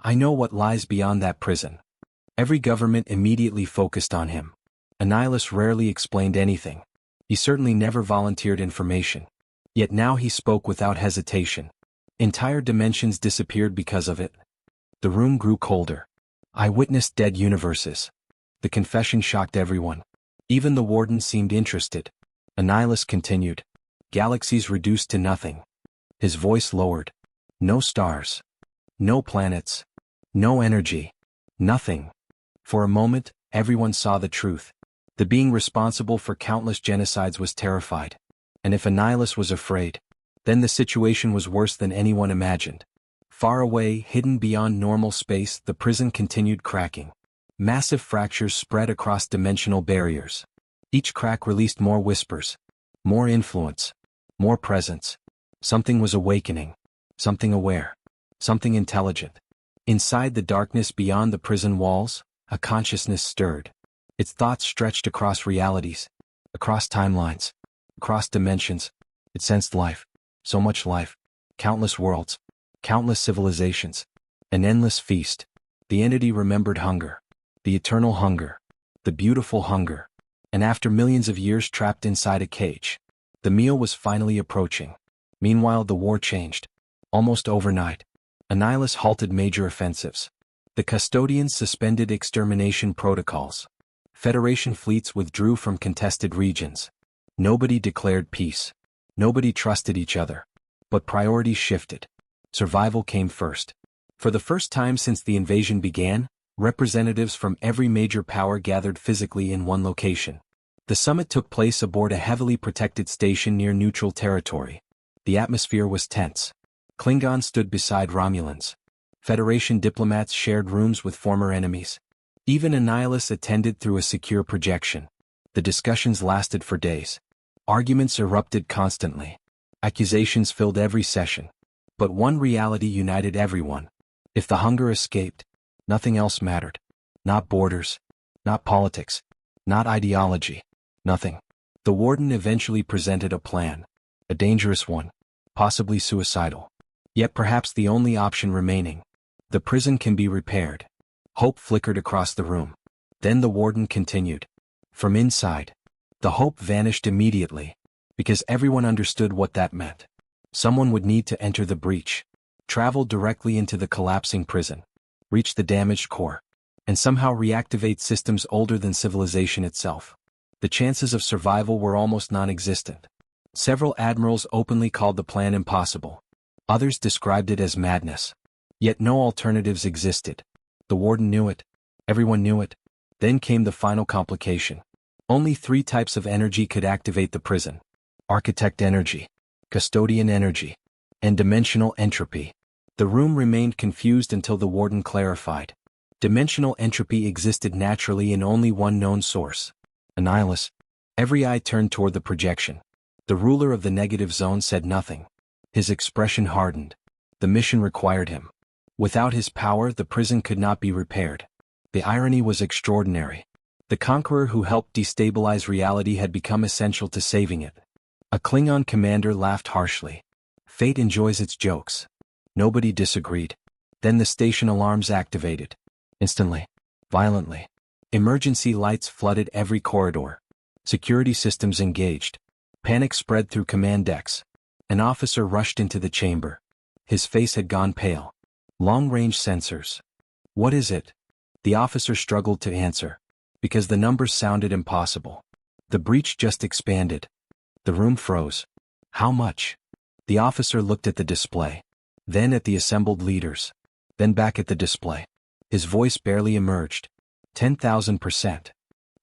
I know what lies beyond that prison. Every government immediately focused on him. Annihilus rarely explained anything. He certainly never volunteered information. Yet now he spoke without hesitation. Entire dimensions disappeared because of it. The room grew colder. I witnessed dead universes. The confession shocked everyone. Even the warden seemed interested. Annihilus continued. Galaxies reduced to nothing. His voice lowered. No stars. No planets. No energy. Nothing. For a moment, everyone saw the truth. The being responsible for countless genocides was terrified. And if Annihilus was afraid, then the situation was worse than anyone imagined. Far away, hidden beyond normal space, the prison continued cracking. Massive fractures spread across dimensional barriers. Each crack released more whispers, more influence, more presence. Something was awakening, something aware, something intelligent. Inside the darkness beyond the prison walls, a consciousness stirred. Its thoughts stretched across realities, across timelines, across dimensions. It sensed life, so much life, countless worlds, countless civilizations, an endless feast. The entity remembered hunger, the eternal hunger, the beautiful hunger. And after millions of years trapped inside a cage, the meal was finally approaching. Meanwhile, the war changed. Almost overnight, Annihilus halted major offensives. The custodians suspended extermination protocols. Federation fleets withdrew from contested regions. Nobody declared peace. Nobody trusted each other. But priorities shifted. Survival came first. For the first time since the invasion began, representatives from every major power gathered physically in one location. The summit took place aboard a heavily protected station near neutral territory. The atmosphere was tense. Klingons stood beside Romulans. Federation diplomats shared rooms with former enemies. Even Annihilus attended through a secure projection. The discussions lasted for days. Arguments erupted constantly. Accusations filled every session. But one reality united everyone. If the hunger escaped, nothing else mattered. Not borders. Not politics. Not ideology. Nothing. The warden eventually presented a plan. A dangerous one. Possibly suicidal. Yet perhaps the only option remaining. The prison can be repaired. Hope flickered across the room. Then the warden continued. From inside. The hope vanished immediately. Because everyone understood what that meant. Someone would need to enter the breach. Travel directly into the collapsing prison. Reach the damaged core. And somehow reactivate systems older than civilization itself. The chances of survival were almost non-existent. Several admirals openly called the plan impossible. Others described it as madness. Yet no alternatives existed. The warden knew it. Everyone knew it. Then came the final complication. Only 3 types of energy could activate the prison. Architect energy, custodian energy, and dimensional entropy. The room remained confused until the warden clarified. Dimensional entropy existed naturally in only one known source. Annihilus. Every eye turned toward the projection. The ruler of the negative zone said nothing. His expression hardened. The mission required him. Without his power, the prison could not be repaired. The irony was extraordinary. The conqueror who helped destabilize reality had become essential to saving it. A Klingon commander laughed harshly. Fate enjoys its jokes. Nobody disagreed. Then the station alarms activated. Instantly. Violently. Emergency lights flooded every corridor. Security systems engaged. Panic spread through command decks. An officer rushed into the chamber. His face had gone pale. Long-range sensors. What is it? The officer struggled to answer. Because the numbers sounded impossible. The breach just expanded. The room froze. How much? The officer looked at the display. Then at the assembled leaders. Then back at the display. His voice barely emerged. 10,000%.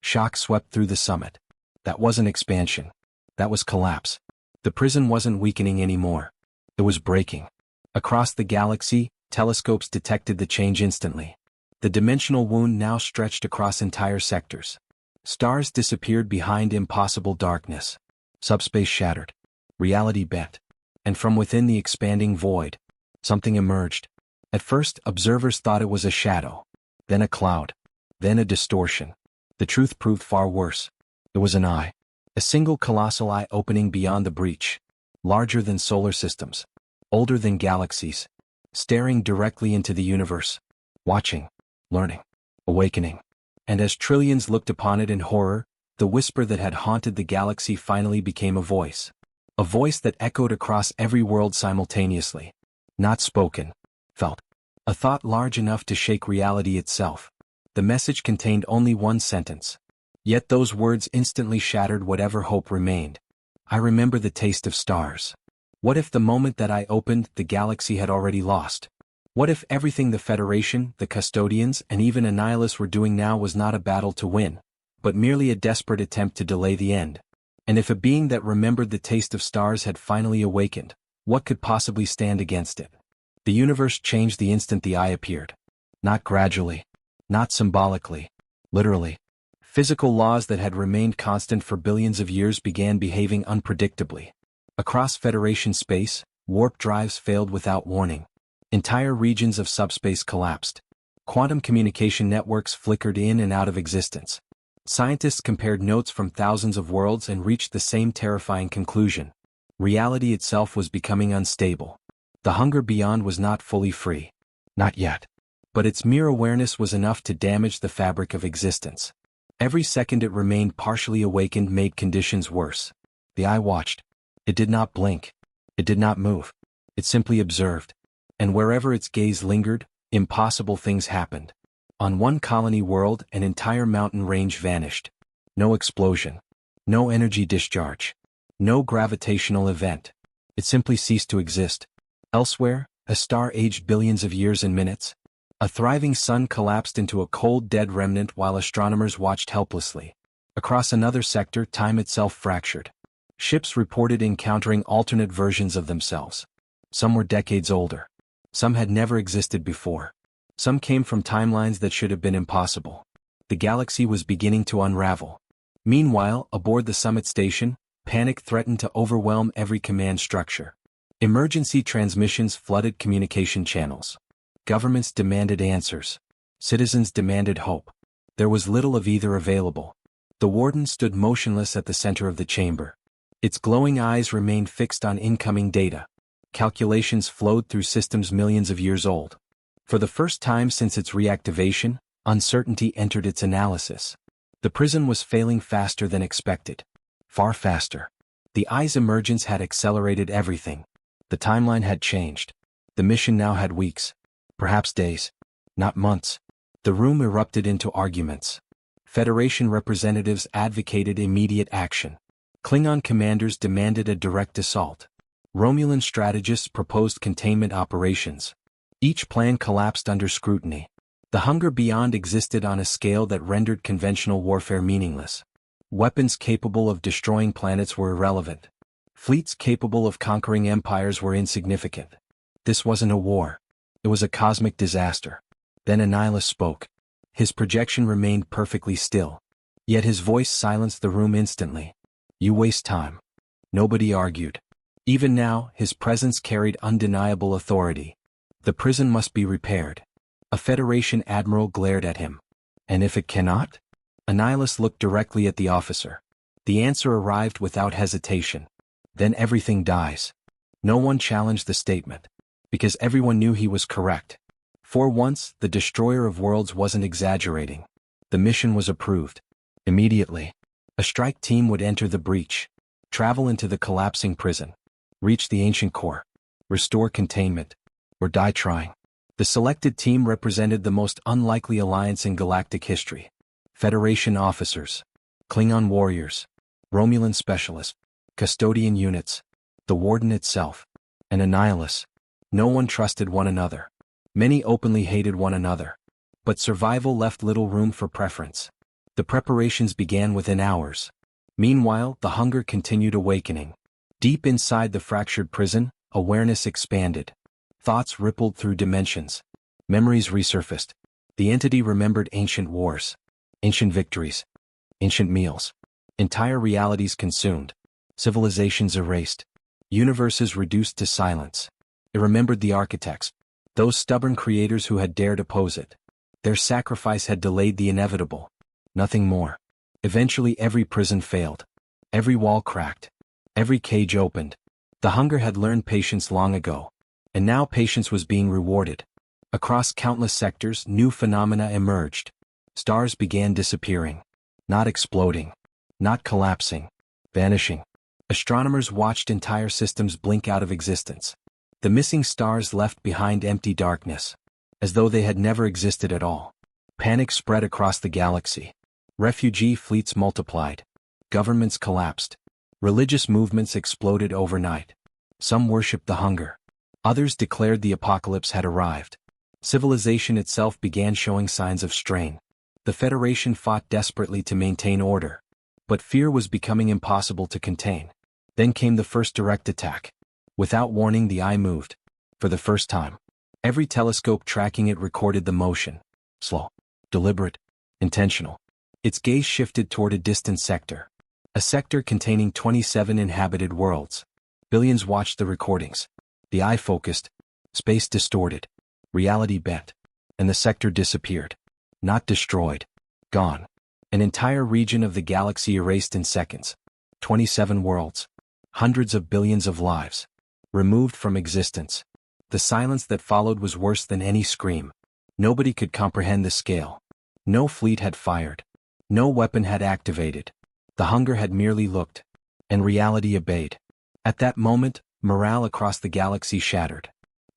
Shock swept through the summit. That wasn't expansion. That was collapse. The prison wasn't weakening anymore. It was breaking. Across the galaxy, telescopes detected the change instantly. The dimensional wound now stretched across entire sectors. Stars disappeared behind impossible darkness. Subspace shattered. Reality bent. And from within the expanding void, something emerged. At first, observers thought it was a shadow. Then a cloud. Then a distortion. The truth proved far worse. It was an eye. A single colossal eye opening beyond the breach. Larger than solar systems. Older than galaxies. Staring directly into the universe. watching, learning, awakening. And as trillions looked upon it in horror, the whisper that had haunted the galaxy finally became a voice. A voice that echoed across every world simultaneously. Not spoken, felt. A thought large enough to shake reality itself. The message contained only one sentence. Yet those words instantly shattered whatever hope remained. I remember the taste of stars. What if the moment that I opened, the galaxy had already lost? What if everything the Federation, the Custodians, and even Annihilus were doing now was not a battle to win, but merely a desperate attempt to delay the end? And if a being that remembered the taste of stars had finally awakened, what could possibly stand against it? The universe changed the instant the eye appeared. Not gradually. Not symbolically. Literally. Physical laws that had remained constant for billions of years began behaving unpredictably. Across Federation space, warp drives failed without warning. Entire regions of subspace collapsed. Quantum communication networks flickered in and out of existence. Scientists compared notes from thousands of worlds and reached the same terrifying conclusion. Reality itself was becoming unstable. The hunger beyond was not fully free. Not yet. But its mere awareness was enough to damage the fabric of existence. Every second it remained partially awakened made conditions worse. The eye watched. It did not blink. It did not move. It simply observed. And wherever its gaze lingered, impossible things happened. On one colony world, an entire mountain range vanished. No explosion. No energy discharge. No gravitational event. It simply ceased to exist. Elsewhere, a star aged billions of years in minutes. A thriving sun collapsed into a cold dead remnant while astronomers watched helplessly. Across another sector, time itself fractured. Ships reported encountering alternate versions of themselves. Some were decades older. Some had never existed before. Some came from timelines that should have been impossible. The galaxy was beginning to unravel. Meanwhile, aboard the summit station, panic threatened to overwhelm every command structure. Emergency transmissions flooded communication channels. Governments demanded answers. Citizens demanded hope. There was little of either available. The warden stood motionless at the center of the chamber. Its glowing eyes remained fixed on incoming data. Calculations flowed through systems millions of years old. For the first time since its reactivation, uncertainty entered its analysis. The prison was failing faster than expected. Far faster. The eye's emergence had accelerated everything. The timeline had changed. The mission now had weeks. Perhaps days. Not months. The room erupted into arguments. Federation representatives advocated immediate action. Klingon commanders demanded a direct assault. Romulan strategists proposed containment operations. Each plan collapsed under scrutiny. The hunger beyond existed on a scale that rendered conventional warfare meaningless. Weapons capable of destroying planets were irrelevant. Fleets capable of conquering empires were insignificant. This wasn't a war. It was a cosmic disaster. Then Annihilus spoke. His projection remained perfectly still. Yet his voice silenced the room instantly. You waste time. Nobody argued. Even now, his presence carried undeniable authority. The prison must be repaired. A Federation admiral glared at him. And if it cannot? Annihilus looked directly at the officer. The answer arrived without hesitation. Then everything dies. No one challenged the statement. Because everyone knew he was correct. For once, the destroyer of worlds wasn't exaggerating. The mission was approved. Immediately. A strike team would enter the breach. Travel into the collapsing prison. Reach the ancient core. Restore containment. Or die trying. The selected team represented the most unlikely alliance in galactic history. Federation officers. Klingon warriors. Romulan specialists. Custodian units. The Warden itself. And Annihilus. No one trusted one another. Many openly hated one another. But survival left little room for preference. The preparations began within hours. Meanwhile, the hunger continued awakening. Deep inside the fractured prison, awareness expanded. Thoughts rippled through dimensions. Memories resurfaced. The entity remembered ancient wars. Ancient victories. Ancient meals. Entire realities consumed. Civilizations erased. Universes reduced to silence. It remembered the architects. Those stubborn creators who had dared oppose it. Their sacrifice had delayed the inevitable. Nothing more. Eventually every prison failed. Every wall cracked. Every cage opened. The hunger had learned patience long ago. And now patience was being rewarded. Across countless sectors, new phenomena emerged. Stars began disappearing. Not exploding. Not collapsing. Vanishing. Astronomers watched entire systems blink out of existence. The missing stars left behind empty darkness, as though they had never existed at all. Panic spread across the galaxy. Refugee fleets multiplied. Governments collapsed. Religious movements exploded overnight. Some worshipped the hunger. Others declared the apocalypse had arrived. Civilization itself began showing signs of strain. The Federation fought desperately to maintain order. But fear was becoming impossible to contain. Then came the first direct attack. Without warning, the eye moved. For the first time. Every telescope tracking it recorded the motion. Slow. Deliberate. Intentional. Its gaze shifted toward a distant sector. A sector containing 27 inhabited worlds. Billions watched the recordings. The eye focused. Space distorted. Reality bent. And the sector disappeared. Not destroyed. Gone. An entire region of the galaxy erased in seconds. 27 worlds. Hundreds of billions of lives. Removed from existence. The silence that followed was worse than any scream. Nobody could comprehend the scale. No fleet had fired. No weapon had activated. The hunger had merely looked. And reality obeyed. At that moment, morale across the galaxy shattered.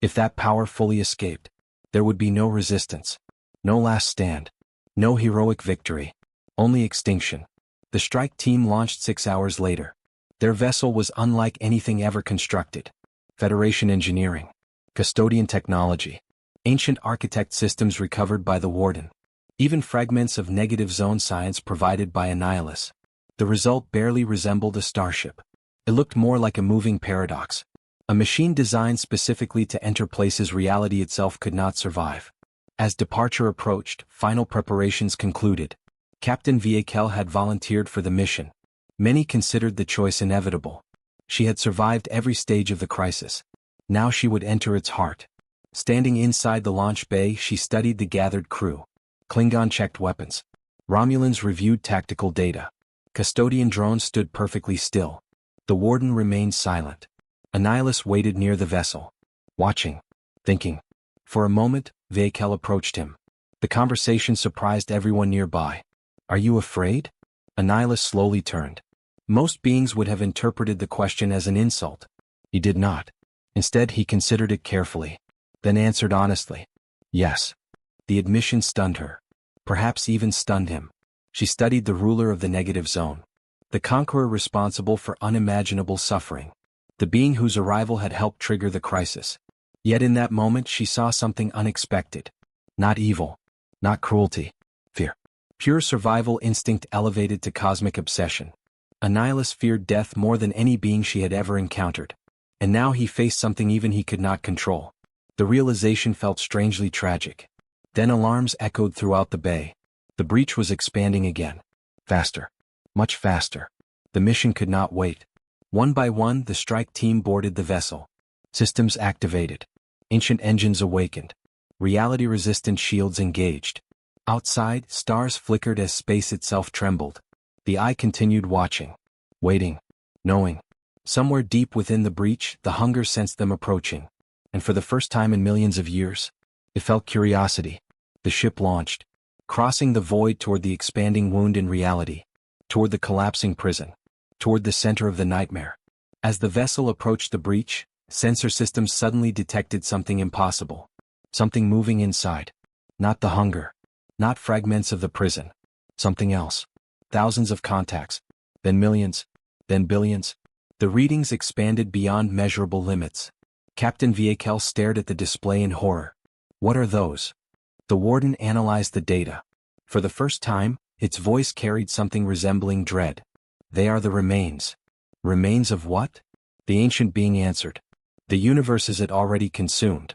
If that power fully escaped, there would be no resistance. No last stand. No heroic victory. Only extinction. The strike team launched 6 hours later. Their vessel was unlike anything ever constructed. Federation engineering. Custodian technology. Ancient architect systems recovered by the Warden. Even fragments of negative zone science provided by Annihilus. The result barely resembled a starship. It looked more like a moving paradox. A machine designed specifically to enter places reality itself could not survive. As departure approached, final preparations concluded. Captain Viekel had volunteered for the mission. Many considered the choice inevitable. She had survived every stage of the crisis. Now she would enter its heart. Standing inside the launch bay, she studied the gathered crew. Klingon checked weapons. Romulans reviewed tactical data. Custodian drones stood perfectly still. The Warden remained silent. Annihilus waited near the vessel. Watching. Thinking. For a moment, Viekel approached him. The conversation surprised everyone nearby. "Are you afraid?" Annihilus slowly turned. Most beings would have interpreted the question as an insult. He did not. Instead, he considered it carefully. Then answered honestly. Yes. The admission stunned her. Perhaps even stunned him. She studied the ruler of the negative zone. The conqueror responsible for unimaginable suffering. The being whose arrival had helped trigger the crisis. Yet in that moment she saw something unexpected. Not evil. Not cruelty. Fear. Pure survival instinct elevated to cosmic obsession. Annihilus feared death more than any being she had ever encountered. And now he faced something even he could not control. The realization felt strangely tragic. Then alarms echoed throughout the bay. The breach was expanding again. Faster. Much faster. The mission could not wait. One by one, the strike team boarded the vessel. Systems activated. Ancient engines awakened. Reality-resistant shields engaged. Outside, stars flickered as space itself trembled. The eye continued watching. Waiting. Knowing. Somewhere deep within the breach, the hunger sensed them approaching. And for the first time in millions of years, it felt curiosity. The ship launched. Crossing the void toward the expanding wound in reality. Toward the collapsing prison. Toward the center of the nightmare. As the vessel approached the breach, sensor systems suddenly detected something impossible. Something moving inside. Not the hunger. Not fragments of the prison. Something else. Thousands of contacts. Then millions. Then billions. The readings expanded beyond measurable limits. Captain Viekel stared at the display in horror. What are those? The Warden analyzed the data. For the first time, its voice carried something resembling dread. They are the remains. Remains of what? The ancient being answered. The universes it already consumed.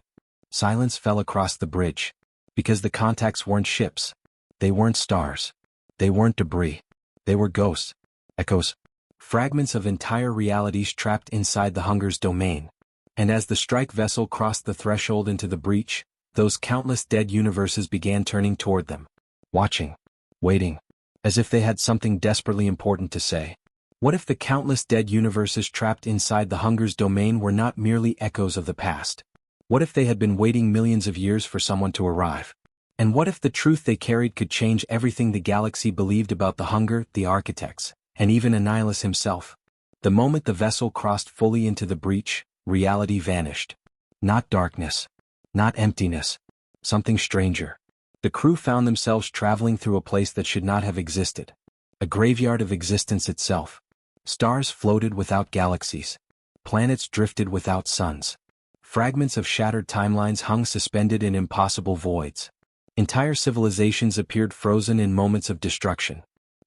Silence fell across the bridge. Because the contacts weren't ships. They weren't stars. They weren't debris. They were ghosts. Echoes. Fragments of entire realities trapped inside the hunger's domain. And as the strike vessel crossed the threshold into the breach, those countless dead universes began turning toward them. Watching. Waiting. As if they had something desperately important to say. What if the countless dead universes trapped inside the hunger's domain were not merely echoes of the past? What if they had been waiting millions of years for someone to arrive? And what if the truth they carried could change everything the galaxy believed about the hunger, the architects, and even Annihilus himself? The moment the vessel crossed fully into the breach, reality vanished. Not darkness. Not emptiness. Something stranger. The crew found themselves traveling through a place that should not have existed. A graveyard of existence itself. Stars floated without galaxies. Planets drifted without suns. Fragments of shattered timelines hung suspended in impossible voids. Entire civilizations appeared frozen in moments of destruction.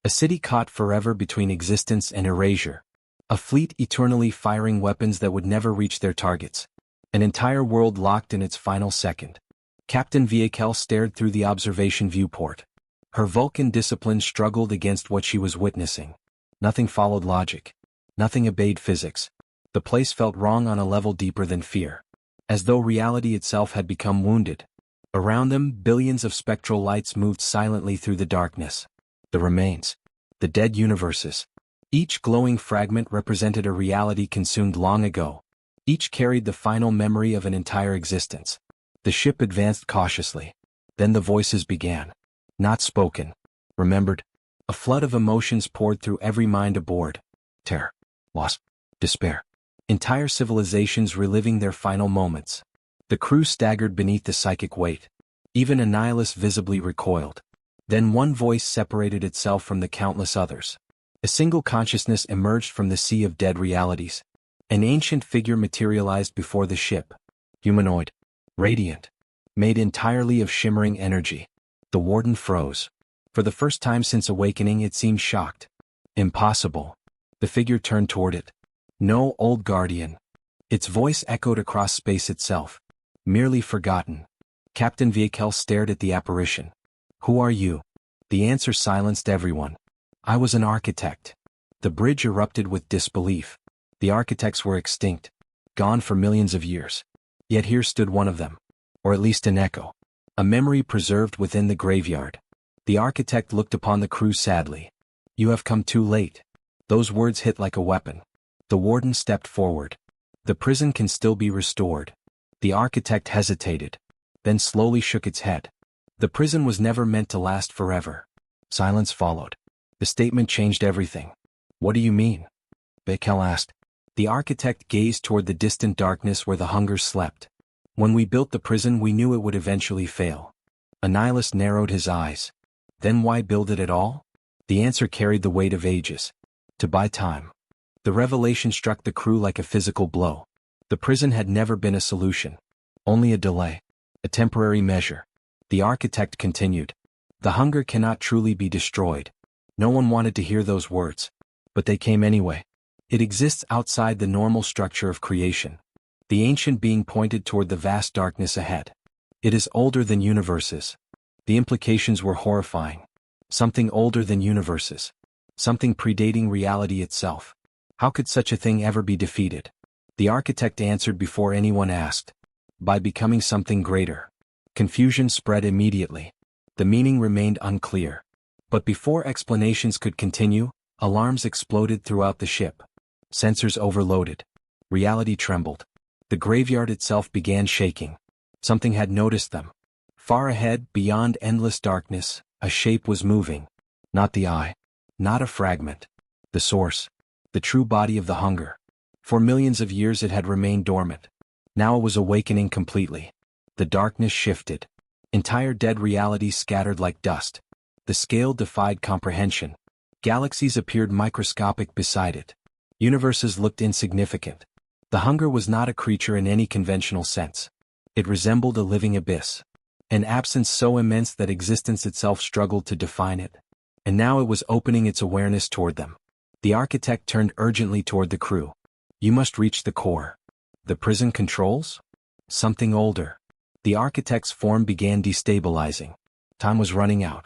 A city caught forever between existence and erasure. A fleet eternally firing weapons that would never reach their targets. An entire world locked in its final second. Captain Viekel stared through the observation viewport. Her Vulcan discipline struggled against what she was witnessing. Nothing followed logic. Nothing obeyed physics. The place felt wrong on a level deeper than fear. As though reality itself had become wounded. Around them, billions of spectral lights moved silently through the darkness. The remains. The dead universes. Each glowing fragment represented a reality consumed long ago. Each carried the final memory of an entire existence. The ship advanced cautiously. Then the voices began. Not spoken. Remembered. A flood of emotions poured through every mind aboard. Terror. Loss. Despair. Entire civilizations reliving their final moments. The crew staggered beneath the psychic weight. Even Annihilus visibly recoiled. Then one voice separated itself from the countless others. A single consciousness emerged from the sea of dead realities. An ancient figure materialized before the ship. Humanoid. Radiant. Made entirely of shimmering energy. The warden froze. For the first time since awakening, it seemed shocked. Impossible. The figure turned toward it. No, old guardian. Its voice echoed across space itself. Merely forgotten. Captain Viekel stared at the apparition. Who are you? The answer silenced everyone. I was an architect. The bridge erupted with disbelief. The architects were extinct. Gone for millions of years. Yet here stood one of them. Or at least an echo. A memory preserved within the graveyard. The architect looked upon the crew sadly. You have come too late. Those words hit like a weapon. The warden stepped forward. The prison can still be restored. The architect hesitated. Then slowly shook its head. The prison was never meant to last forever. Silence followed. The statement changed everything. What do you mean? Viekel asked. The architect gazed toward the distant darkness where the hunger slept. When we built the prison, we knew it would eventually fail. Annihilus narrowed his eyes. Then why build it at all? The answer carried the weight of ages. To buy time. The revelation struck the crew like a physical blow. The prison had never been a solution. Only a delay. A temporary measure. The architect continued. The hunger cannot truly be destroyed. No one wanted to hear those words. But they came anyway. It exists outside the normal structure of creation. The ancient being pointed toward the vast darkness ahead. It is older than universes. The implications were horrifying. Something older than universes. Something predating reality itself. How could such a thing ever be defeated? The architect answered before anyone asked. By becoming something greater. Confusion spread immediately. The meaning remained unclear. But before explanations could continue, alarms exploded throughout the ship. Sensors overloaded. Reality trembled. The graveyard itself began shaking. Something had noticed them. Far ahead, beyond endless darkness, a shape was moving. Not the eye. Not a fragment. The source. The true body of the hunger. For millions of years it had remained dormant. Now it was awakening completely. The darkness shifted. Entire dead realities scattered like dust. The scale defied comprehension. Galaxies appeared microscopic beside it. Universes looked insignificant. The hunger was not a creature in any conventional sense. It resembled a living abyss. An absence so immense that existence itself struggled to define it. And now it was opening its awareness toward them. The architect turned urgently toward the crew. You must reach the core. The prison controls? Something older. The architect's form began destabilizing. Time was running out.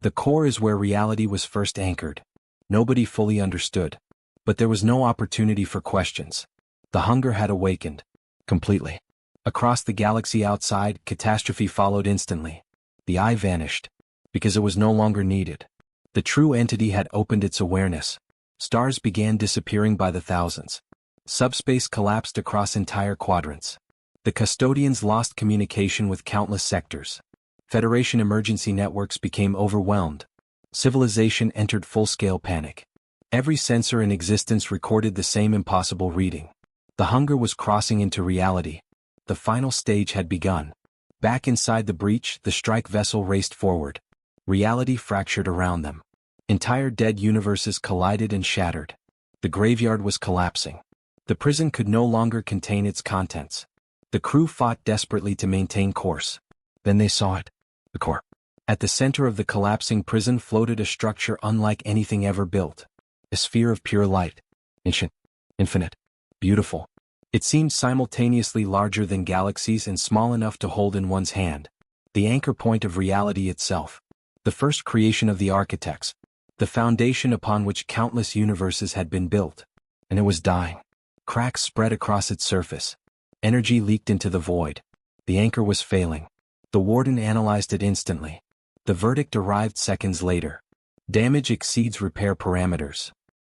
The core is where reality was first anchored. Nobody fully understood. But there was no opportunity for questions. The hunger had awakened. Completely. Across the galaxy outside, catastrophe followed instantly. The eye vanished. Because it was no longer needed. The true entity had opened its awareness. Stars began disappearing by the thousands. Subspace collapsed across entire quadrants. The custodians lost communication with countless sectors. Federation emergency networks became overwhelmed. Civilization entered full-scale panic. Every sensor in existence recorded the same impossible reading. The hunger was crossing into reality. The final stage had begun. Back inside the breach, the strike vessel raced forward. Reality fractured around them. Entire dead universes collided and shattered. The graveyard was collapsing. The prison could no longer contain its contents. The crew fought desperately to maintain course. Then they saw it. The core. At the center of the collapsing prison floated a structure unlike anything ever built. A sphere of pure light. Ancient. Infinite. Beautiful. It seemed simultaneously larger than galaxies and small enough to hold in one's hand. The anchor point of reality itself. The first creation of the architects. The foundation upon which countless universes had been built. And it was dying. Cracks spread across its surface. Energy leaked into the void. The anchor was failing. The warden analyzed it instantly. The verdict arrived seconds later. Damage exceeds repair parameters.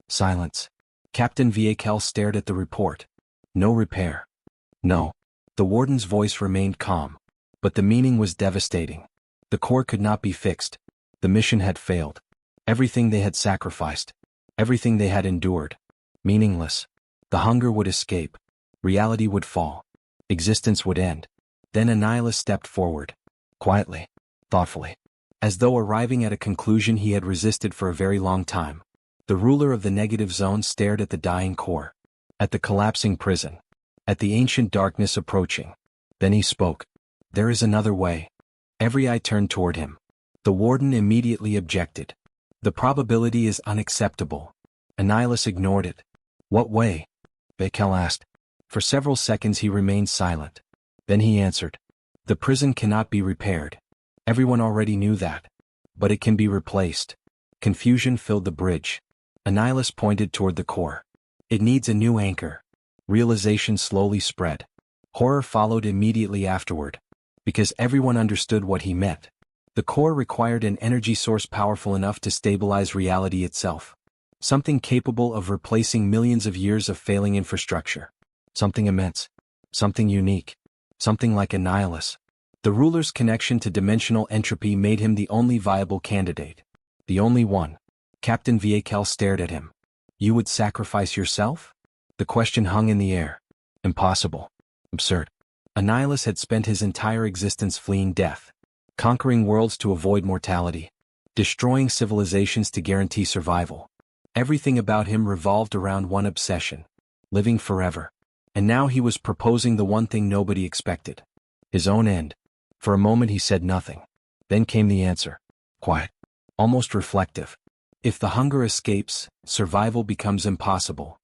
Silence. Captain Viekel stared at the report. No repair. No. The warden's voice remained calm. But the meaning was devastating. The core could not be fixed. The mission had failed. Everything they had sacrificed. Everything they had endured. Meaningless. The hunger would escape. Reality would fall. Existence would end. Then Annihilus stepped forward. Quietly. Thoughtfully. As though arriving at a conclusion he had resisted for a very long time. The ruler of the negative zone stared at the dying core. At the collapsing prison. At the ancient darkness approaching. Then he spoke. There is another way. Every eye turned toward him. The warden immediately objected. The probability is unacceptable. Annihilus ignored it. What way? Viekel asked. For several seconds he remained silent. Then he answered. The prison cannot be repaired. Everyone already knew that. But it can be replaced. Confusion filled the bridge. Annihilus pointed toward the core. It needs a new anchor. Realization slowly spread. Horror followed immediately afterward. Because everyone understood what he meant. The core required an energy source powerful enough to stabilize reality itself. Something capable of replacing millions of years of failing infrastructure. Something immense. Something unique. Something like Annihilus. The ruler's connection to dimensional entropy made him the only viable candidate. The only one. Captain Viekel stared at him. You would sacrifice yourself? The question hung in the air. Impossible. Absurd. Annihilus had spent his entire existence fleeing death. Conquering worlds to avoid mortality. Destroying civilizations to guarantee survival. Everything about him revolved around one obsession. Living forever. And now he was proposing the one thing nobody expected. His own end. For a moment he said nothing. Then came the answer. Quiet. Almost reflective. If the hunger escapes, survival becomes impossible.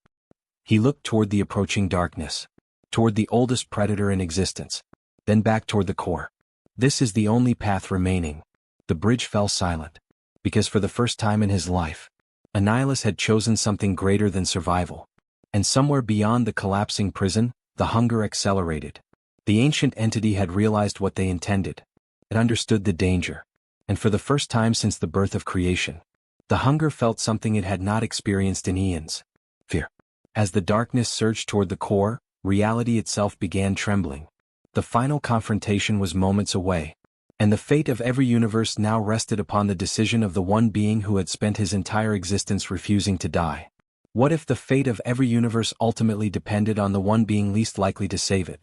He looked toward the approaching darkness. Toward the oldest predator in existence. Then back toward the core. This is the only path remaining. The bridge fell silent. Because for the first time in his life, Annihilus had chosen something greater than survival. And somewhere beyond the collapsing prison, the hunger accelerated. The ancient entity had realized what they intended. It understood the danger. And for the first time since the birth of creation, the hunger felt something it had not experienced in eons. Fear. As the darkness surged toward the core, reality itself began trembling. The final confrontation was moments away. And the fate of every universe now rested upon the decision of the one being who had spent his entire existence refusing to die. What if the fate of every universe ultimately depended on the one being least likely to save it?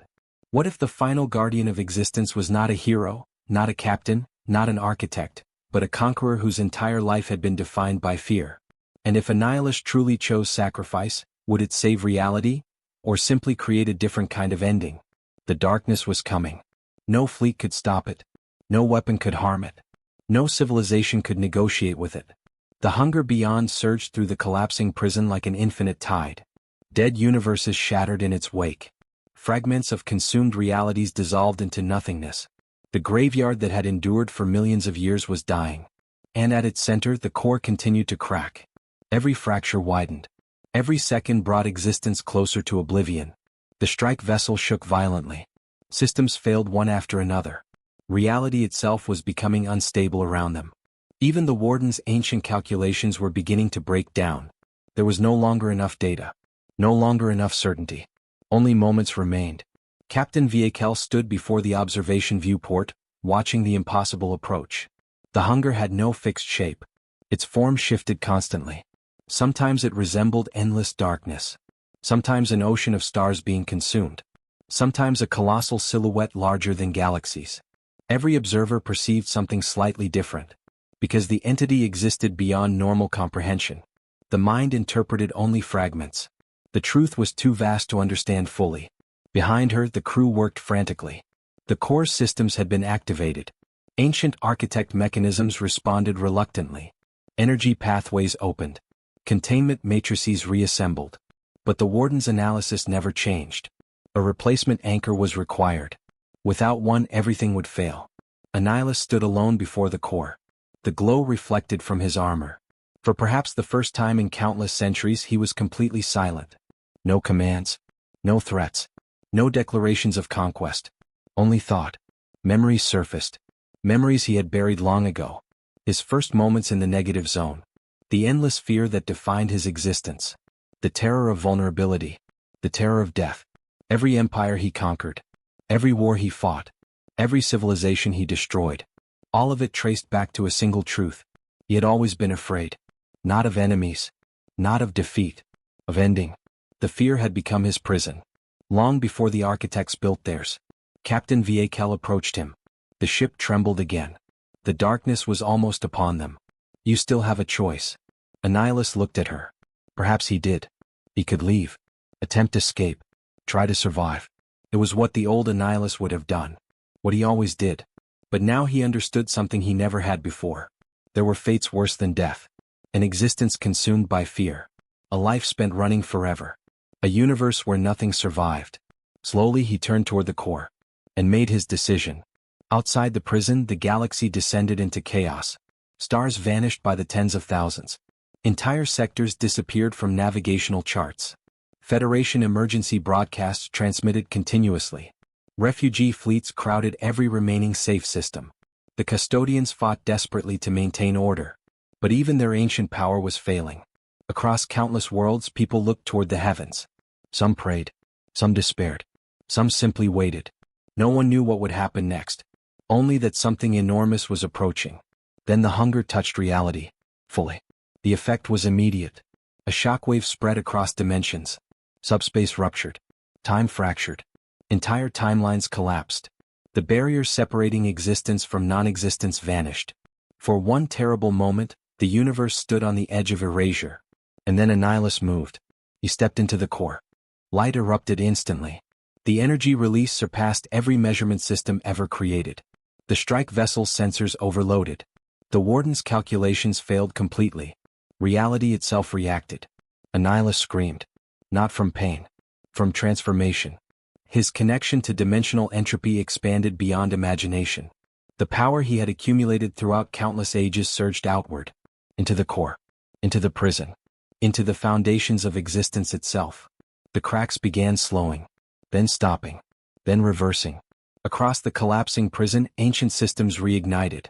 What if the final guardian of existence was not a hero, not a captain, not an architect, but a conqueror whose entire life had been defined by fear? And if Annihilus truly chose sacrifice, would it save reality? Or simply create a different kind of ending? The darkness was coming. No fleet could stop it. No weapon could harm it. No civilization could negotiate with it. The hunger beyond surged through the collapsing prison like an infinite tide. Dead universes shattered in its wake. Fragments of consumed realities dissolved into nothingness. The graveyard that had endured for millions of years was dying. And at its center the core continued to crack. Every fracture widened. Every second brought existence closer to oblivion. The strike vessel shook violently. Systems failed one after another. Reality itself was becoming unstable around them. Even the warden's ancient calculations were beginning to break down. There was no longer enough data. No longer enough certainty. Only moments remained. Captain Viekel stood before the observation viewport, watching the impossible approach. The hunger had no fixed shape. Its form shifted constantly. Sometimes it resembled endless darkness. Sometimes an ocean of stars being consumed. Sometimes a colossal silhouette larger than galaxies. Every observer perceived something slightly different. Because the entity existed beyond normal comprehension. The mind interpreted only fragments. The truth was too vast to understand fully. Behind her, the crew worked frantically. The core systems had been activated. Ancient architect mechanisms responded reluctantly. Energy pathways opened. Containment matrices reassembled. But the warden's analysis never changed. A replacement anchor was required. Without one, everything would fail. Annihilus stood alone before the core. The glow reflected from his armor. For perhaps the first time in countless centuries, he was completely silent. No commands. No threats. No declarations of conquest. Only thought. Memories surfaced. Memories he had buried long ago. His first moments in the negative zone. The endless fear that defined his existence. The terror of vulnerability. The terror of death. Every empire he conquered. Every war he fought. Every civilization he destroyed. All of it traced back to a single truth. He had always been afraid. Not of enemies. Not of defeat. Of ending. The fear had become his prison. Long before the architects built theirs. Captain Viekel approached him. The ship trembled again. The darkness was almost upon them. You still have a choice. Annihilus looked at her. Perhaps he did. He could leave. Attempt escape. Try to survive. It was what the old Annihilus would have done. What he always did. But now he understood something he never had before. There were fates worse than death. An existence consumed by fear. A life spent running forever. A universe where nothing survived. Slowly he turned toward the core. And made his decision. Outside the prison, the galaxy descended into chaos. Stars vanished by the tens of thousands. Entire sectors disappeared from navigational charts. Federation emergency broadcasts transmitted continuously. Refugee fleets crowded every remaining safe system. The custodians fought desperately to maintain order. But even their ancient power was failing. Across countless worlds, people looked toward the heavens. Some prayed. Some despaired. Some simply waited. No one knew what would happen next. Only that something enormous was approaching. Then the hunger touched reality. Fully. The effect was immediate. A shockwave spread across dimensions. Subspace ruptured. Time fractured. Entire timelines collapsed. The barriers separating existence from non-existence vanished. For one terrible moment, the universe stood on the edge of erasure. And then Annihilus moved. He stepped into the core. Light erupted instantly. The energy release surpassed every measurement system ever created. The strike vessel's sensors overloaded. The warden's calculations failed completely. Reality itself reacted. Annihilus screamed. Not from pain. From transformation. His connection to dimensional entropy expanded beyond imagination. The power he had accumulated throughout countless ages surged outward. Into the core. Into the prison. Into the foundations of existence itself. The cracks began slowing. Then stopping. Then reversing. Across the collapsing prison, ancient systems reignited.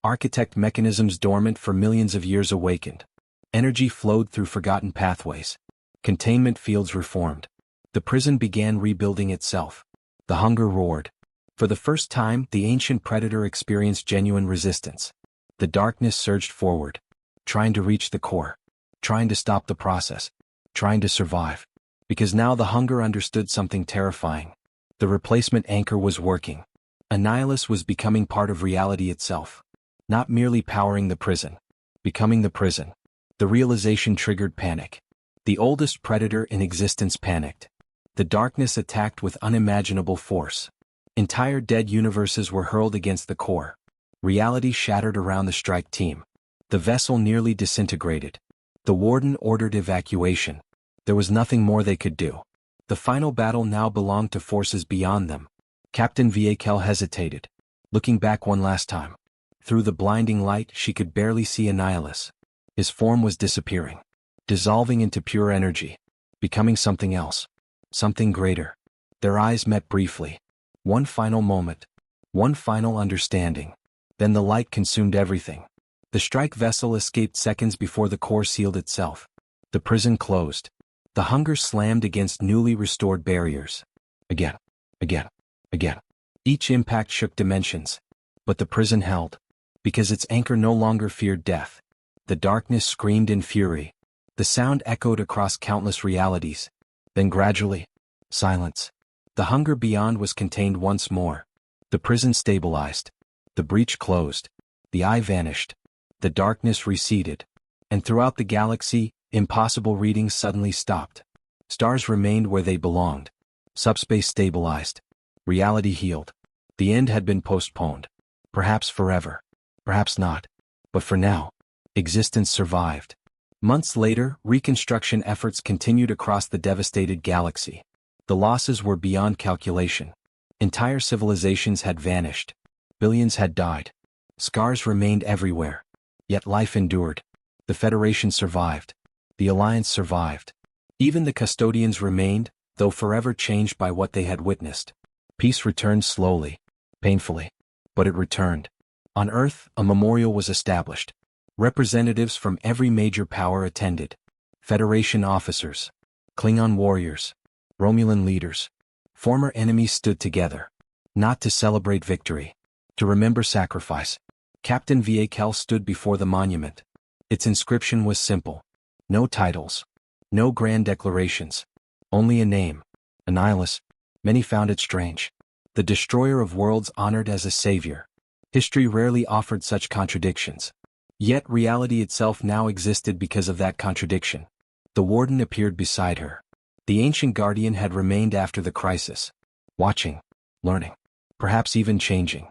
Architect mechanisms dormant for millions of years awakened. Energy flowed through forgotten pathways. Containment fields reformed. The prison began rebuilding itself. The hunger roared. For the first time, the ancient predator experienced genuine resistance. The darkness surged forward. Trying to reach the core. Trying to stop the process. Trying to survive. Because now the hunger understood something terrifying. The replacement anchor was working. Annihilus was becoming part of reality itself. Not merely powering the prison. Becoming the prison. The realization triggered panic. The oldest predator in existence panicked. The darkness attacked with unimaginable force. Entire dead universes were hurled against the core. Reality shattered around the strike team. The vessel nearly disintegrated. The warden ordered evacuation. There was nothing more they could do. The final battle now belonged to forces beyond them. Captain Viekel hesitated. Looking back one last time. Through the blinding light, she could barely see Annihilus. His form was disappearing. Dissolving into pure energy. Becoming something else. Something greater. Their eyes met briefly. One final moment. One final understanding. Then the light consumed everything. The strike vessel escaped seconds before the core sealed itself. The prison closed. The hunger slammed against newly restored barriers. Again. Again. Again. Each impact shook dimensions. But the prison held. Because its anchor no longer feared death. The darkness screamed in fury. The sound echoed across countless realities. Then gradually, silence. The hunger beyond was contained once more. The prison stabilized. The breach closed. The eye vanished. The darkness receded. And throughout the galaxy, impossible readings suddenly stopped. Stars remained where they belonged. Subspace stabilized. Reality healed. The end had been postponed. Perhaps forever. Perhaps not. But for now, existence survived. Months later, reconstruction efforts continued across the devastated galaxy. The losses were beyond calculation. Entire civilizations had vanished. Billions had died. Scars remained everywhere. Yet life endured. The Federation survived. The Alliance survived. Even the custodians remained, though forever changed by what they had witnessed. Peace returned slowly, painfully. But it returned. On Earth, a memorial was established. Representatives from every major power attended. Federation officers, Klingon warriors, Romulan leaders. Former enemies stood together. Not to celebrate victory. To remember sacrifice. Captain Viekel stood before the monument. Its inscription was simple. No titles. No grand declarations. Only a name. Annihilus. Many found it strange. The destroyer of worlds honored as a savior. History rarely offered such contradictions. Yet reality itself now existed because of that contradiction. The warden appeared beside her. The ancient guardian had remained after the crisis. Watching. Learning. Perhaps even changing.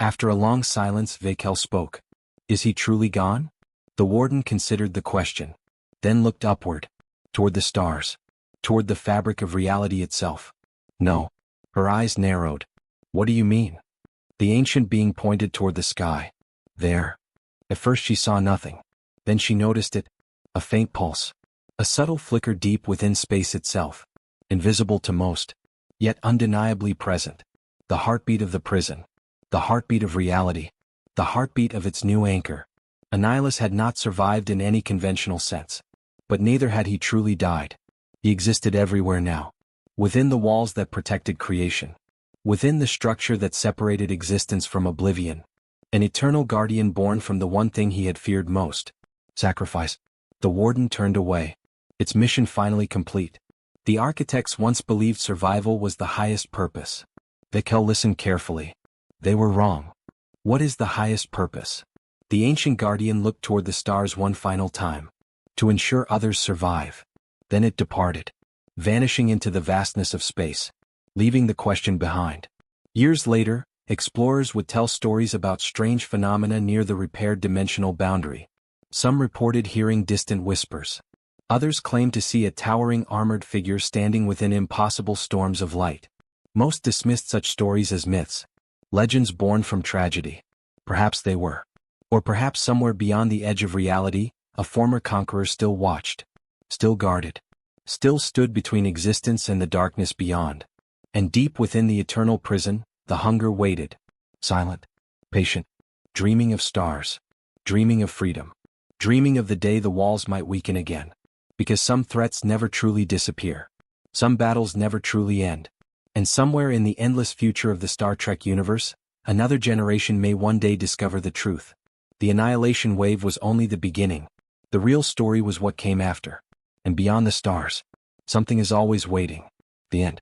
After a long silence, Viekel spoke. Is he truly gone? The warden considered the question. Then looked upward. Toward the stars. Toward the fabric of reality itself. No. Her eyes narrowed. What do you mean? The ancient being pointed toward the sky. There. At first she saw nothing. Then she noticed it. A faint pulse. A subtle flicker deep within space itself. Invisible to most. Yet undeniably present. The heartbeat of the prison. The heartbeat of reality. The heartbeat of its new anchor. Annihilus had not survived in any conventional sense. But neither had he truly died. He existed everywhere now. Within the walls that protected creation. Within the structure that separated existence from oblivion. An eternal guardian born from the one thing he had feared most. Sacrifice. The warden turned away. Its mission finally complete. The architects once believed survival was the highest purpose. Viekel listened carefully. They were wrong. What is the highest purpose? The ancient guardian looked toward the stars one final time. To ensure others survive. Then it departed. Vanishing into the vastness of space. Leaving the question behind. Years later, explorers would tell stories about strange phenomena near the repaired dimensional boundary. Some reported hearing distant whispers. Others claimed to see a towering armored figure standing within impossible storms of light. Most dismissed such stories as myths. Legends born from tragedy. Perhaps they were. Or perhaps somewhere beyond the edge of reality, a former conqueror still watched. Still guarded. Still stood between existence and the darkness beyond. And deep within the eternal prison, the hunger waited. Silent. Patient. Dreaming of stars. Dreaming of freedom. Dreaming of the day the walls might weaken again. Because some threats never truly disappear. Some battles never truly end. And somewhere in the endless future of the Star Trek universe, another generation may one day discover the truth. The Annihilation Wave was only the beginning. The real story was what came after. And beyond the stars, something is always waiting. The end.